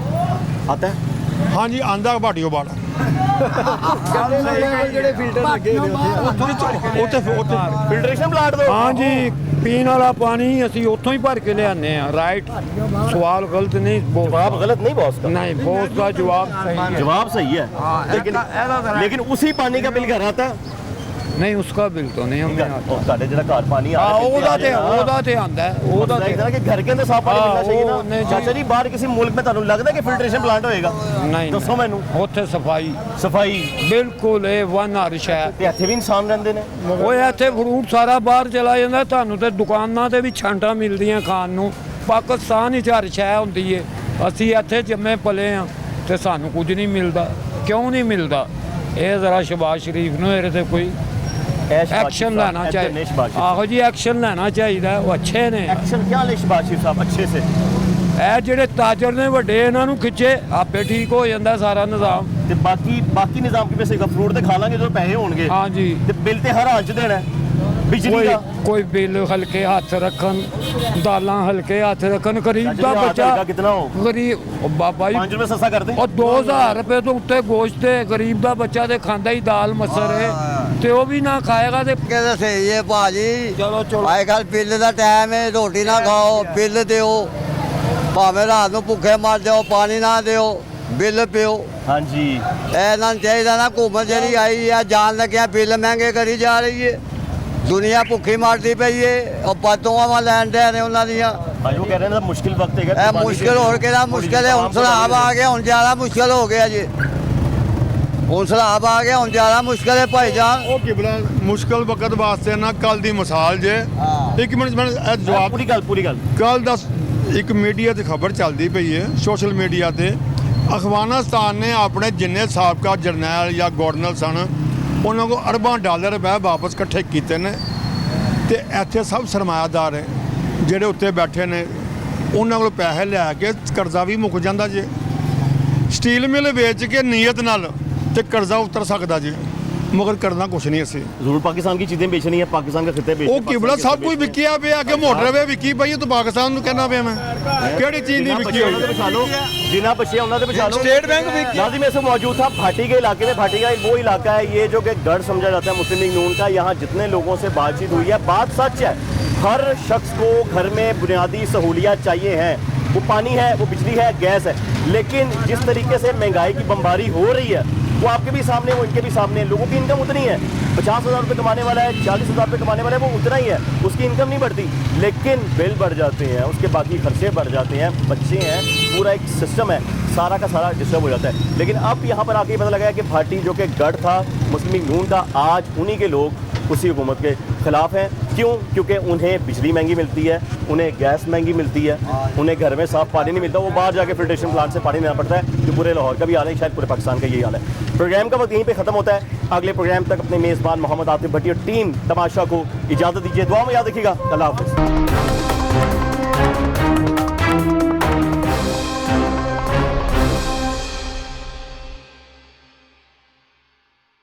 आता है हाँ जी आंदा भाटियों बाड़ा फिल्ट्रेशन प्लांट दो हाँ जी पीने वाला पानी ਅਸੀਂ ਉੱਥੋਂ ਹੀ ਭਰ ਕੇ ਲਿਆਉਂਦੇ ਆ ਰਾਈਟ ਸਵਾਲ ਗਲਤ ਨਹੀਂ जवाब गलत नहीं बॉस का नहीं बॉस का जवाब सही है जवाब सही है लेकिन उसी पानी का बिल घर आता है नहीं उसका बिल तो नहीं हमें आता ਸਾਡੇ ਜਿਹੜਾ ਘਰ ਪਾਣੀ ਆ ਉਹਦਾ ਤੇ ਆਂਦਾ ਉਹਦਾ ਤੇ ਕਿ घर के अंदर साफ पानी मिलना चाहिए ना चाचा जी बाहर किसी मुल्क में ਤੁਹਾਨੂੰ ਲੱਗਦਾ ਕਿ ਫਿਲਟਰੇਸ਼ਨ ਪਲਾਂਟ ਹੋਏਗਾ ਨਹੀਂ ਦੱਸੋ ਮੈਨੂੰ ਉੱਥੇ ਸਫਾਈ ਬਿਲਕੁਲ ਇਹ ਵਨ ਹਰਸ਼ ਹੈ ਤੇ ਇੱਥੇ ਵੀ ਇਨਸਾਨ ਰਹਿੰਦੇ ਨੇ ਓਏ ਇੱਥੇ ਫਰੂਟ ਸਾਰਾ ਬਾਹਰ ਚਲਾ ਜਾਂਦਾ ਤੁਹਾਨੂੰ ਤੇ ਦੁਕਾਨਾਂ ਤੇ ਵੀ ਛਾਂਟਾਂ ਮਿਲਦੀਆਂ ਖਾਣ ਨੂੰ ਪਾਕਿਸਤਾਨ ਹੀ ਹਰ ਸ਼ੈ ਹੁੰਦੀ ਏ ਅਸੀਂ ਇੱਥੇ ਜੰਮੇ ਪਲੇ ਆ ਤੇ ਸਾਨੂੰ ਕੁਝ ਨਹੀਂ ਮਿਲਦਾ ਕਿਉਂ ਨਹੀਂ ਮਿਲਦਾ ਇਹ ਜ਼ਰਾ ਸ਼ਬਾਜ਼ ਸ਼ਰੀਫ ਨੂੰ ਇਹਦੇ ਤੇ ਕੋਈ एक्शन लेना चाहिए आहो जी एक्शन लेना चाहिए वो अच्छे ने एक्शन क्या ले शहबाज शरीफ साहब अच्छे से ਇਹ ਜਿਹੜੇ ਤਾਜਰ ਨੇ ਵੱਡੇ ਇਹਨਾਂ ਨੂੰ ਖਿੱਚੇ ਆਪੇ ਠੀਕ ਹੋ ਜਾਂਦਾ ਸਾਰਾ ਨਿਜ਼ਾਮ ਤੇ ਬਾਕੀ ਨਿਜ਼ਾਮ ਕਿਵੇਂ ਸੇਗਾ ਫਰੂਟ ਤੇ ਖਾ ਲਾਂਗੇ ਜਦੋਂ ਪੈਸੇ ਹੋਣਗੇ ਹਾਂ ਜੀ ਤੇ ਬਿੱਲ ਤੇ ਹਰ ਹਾਲ ਚ ਦੇਣਾ ਬਿਜਲੀ ਦਾ ਕੋਈ ਬਿੱਲ ਹਲਕੇ ਹੱਥ ਰੱਖਣ ਦਾਲਾਂ ਹਲਕੇ ਹੱਥ ਰੱਖਣ ਗਰੀਬ ਦਾ ਬੱਚਾ ਕਿੰਨਾ ਹੋ ਗਰੀਬ ਬਾਬਾ ਜੀ 5 ਰੁਪਏ ਸਸਤਾ ਕਰਦੇ ਉਹ 2000 ਰੁਪਏ ਤੋਂ ਉੱਤੇ ਗੋਸ਼ਤ ਹੈ ਗਰੀਬ ਦਾ ਬੱਚਾ ਤੇ ਖਾਂਦਾ ਹੀ ਦਾਲ ਮਸਰ ਹੈ ਤੇ ਉਹ ਵੀ ਨਾ ਖਾਏਗਾ ਤੇ ਕਹਿੰਦਾ ਸਹੀ ਹੈ ਭਾਜੀ ਚਲੋ ਅੱਜ ਕੱਲ ਬਿੱਲ ਦਾ ਟਾਈਮ ਹੈ ਰੋਟੀ ਨਾ ਖਾਓ ਬਿੱਲ ਦਿਓ ਭਾਵੇਂ ਰਾਤ ਨੂੰ ਭੁੱਖੇ ਮਰ ਜਾਓ ਪਾਣੀ ਨਾ ਦਿਓ ਬਿੱਲ ਪਿਓ ਹਾਂਜੀ ਇਹਨਾਂ ਨੂੰ ਚਾਹੀਦਾ ਨਾ ਘੁੰਮਣ ਜਿਹੜੀ ਆਈ ਆ ਜਾਣ ਲੱਗਿਆ ਬਿੱਲ ਮਹਿੰਗੇ ਕਰੀ ਜਾ ਰਹੀ ਹੈ ਦੁਨੀਆ ਭੁੱਖੀ ਮਰਦੀ ਪਈ ਏ ਉਹ ਪਤੋਆਂ ਲੈਣ ਦੇ ਨੇ ਉਹਨਾਂ ਦੀਆਂ ਭਾਈ ਉਹ ਕਹਿ ਰਹੇ ਨੇ ਮੁਸ਼ਕਿਲ ਵਕਤ ਹੈਗਾ ਇਹ ਮੁਸ਼ਕਿਲ ਹੋਰ ਕਿਹੜਾ ਮੁਸ਼ਕਿਲ ਹੈ ਹੁਣ ਸਲਾਬ ਆ ਗਿਆ ਹੁਣ ਜ਼ਿਆਦਾ ਮੁਸ਼ਕਿਲ ਹੋ ਗਿਆ ਜੀ ਹੁਣ ਸਲਾਬ ਆ ਗਿਆ ਹੁਣ ਜ਼ਿਆਦਾ ਮੁਸ਼ਕਿਲ ਹੈ ਭਾਈ ਜਾਨ ਉਹ ਕਿਬਲਾ ਮੁਸ਼ਕਿਲ ਵਕਤ ਵਾਸਤੇ ਨਾ ਕੱਲ ਦੀ ਮਿਸਾਲ ਜੇ ਇੱਕ ਮਿੰਟ ਮੈਂ ਜਵਾਬ ਪੂਰੀ ਗੱਲ ਕੱਲ ਦਾ ਇੱਕ ਮੀਡੀਆ ਤੇ ਖਬਰ ਚੱਲਦੀ ਪਈ ਹੈ ਸੋਸ਼ਲ ਮੀਡੀਆ ਤੇ ਅਫਗਾਨਿਸਤਾਨ ਨੇ ਆਪਣੇ ਜਿੰਨੇ ਸਾਬਕਾ ਜਰਨੈਲ ਜਾਂ ਗਵਰਨਰ ਸਨ ਉਹਨਾਂ ਕੋਲ ਅਰਬਾਂ ਡਾਲਰ ਵਾਪਸ ਇਕੱਠੇ ਕੀਤੇ ਨੇ ਤੇ ਇੱਥੇ ਸਭ ਸਰਮਾਇਆਦਾਰ ਹੈ ਜਿਹੜੇ ਉੱਤੇ ਬੈਠੇ ਨੇ ਉਹਨਾਂ ਕੋਲ ਪੈਸੇ ਲੈ ਕੇ ਕਰਜ਼ਾ ਵੀ ਮੁੱਕ ਜਾਂਦਾ ਜੇ ਸਟੀਲ ਮਿਲ ਵੇਚ ਕੇ ਨੀਅਤ ਨਾਲ ਤੇ ਕਰਜ਼ਾ ਉਤਰ ਸਕਦਾ ਜੀ मगर करना कुछ नहीं ऐसे जरूर पाकिस्तान की चीजें बेचनी है पाकिस्तान का खिते बेचना ਉਹ ਕਿਬਲਾ ਸਭ ਕੁਝ ਵਿਕਿਆ ਪਿਆ ਕਿ ਮੋਟਰਵੇ ਵਿਕੀ ਪਈ ਤੂੰ ਪਾਕਿਸਤਾਨ ਨੂੰ ਕਹਿਣਾ ਪਿਆ ਮੈਂ ਕਿਹੜੀ ਚੀਜ਼ नहीं ਵਿਕੀ ਹੋਈ जिन्ना बचे उन्होंने बचा लो स्टेट बैंक भी लाजिम ऐसे मौजूद था भाटी के इलाके में भाटी का वो इलाका है ये जो कि गढ़ समझा जाता है मुस्लिम लीग नून का यहाँ जितने लोगों से बातचीत हुई है बात सच है हर शख्स को घर में बुनियादी सहूलियात चाहिए हैं वो पानी है वो बिजली है गैस है लेकिन जिस तरीके से महंगाई की बमबारी हो रही है वो आपके भी सामने वो इनके भी सामने लोगों की इनकम उतनी है 50,000 रुपये कमाने वाला है 40,000 रुपये कमाने वाला है वो उतना ही है उसकी इनकम नहीं बढ़ती लेकिन बिल बढ़ जाते हैं उसके बाकी खर्चे बढ़ जाते हैं बच्चे हैं पूरा एक सिस्टम है सारा का सारा डिस्टर्ब हो जाता है। लेकिन अब यहाँ पर आके पता लगा है कि भाटी जो कि गढ़ था मुस्लिम लीग नून का, आज उन्हीं के लोग उसी हुकूमत के खिलाफ हैं। क्यों? क्योंकि उन्हें बिजली महंगी मिलती है, उन्हें गैस महंगी मिलती है, उन्हें घर में साफ पानी नहीं मिलता, वो बाहर जाके फिल्ट्रेशन प्लांट से पानी लेना पड़ता है, जो पूरे लाहौर का भी हाल है, शायद पूरे पाकिस्तान का यही हाल है। प्रोग्राम का वक्त यहीं पे ख़त्म होता है। अगले प्रोग्राम तक अपने मेज़बान मोहम्मद आतिफ भट्टी और टीम तमाशा को इजाज़त दीजिए। दुआ में याद रखिएगा। अल्लाह हाफ़िज़।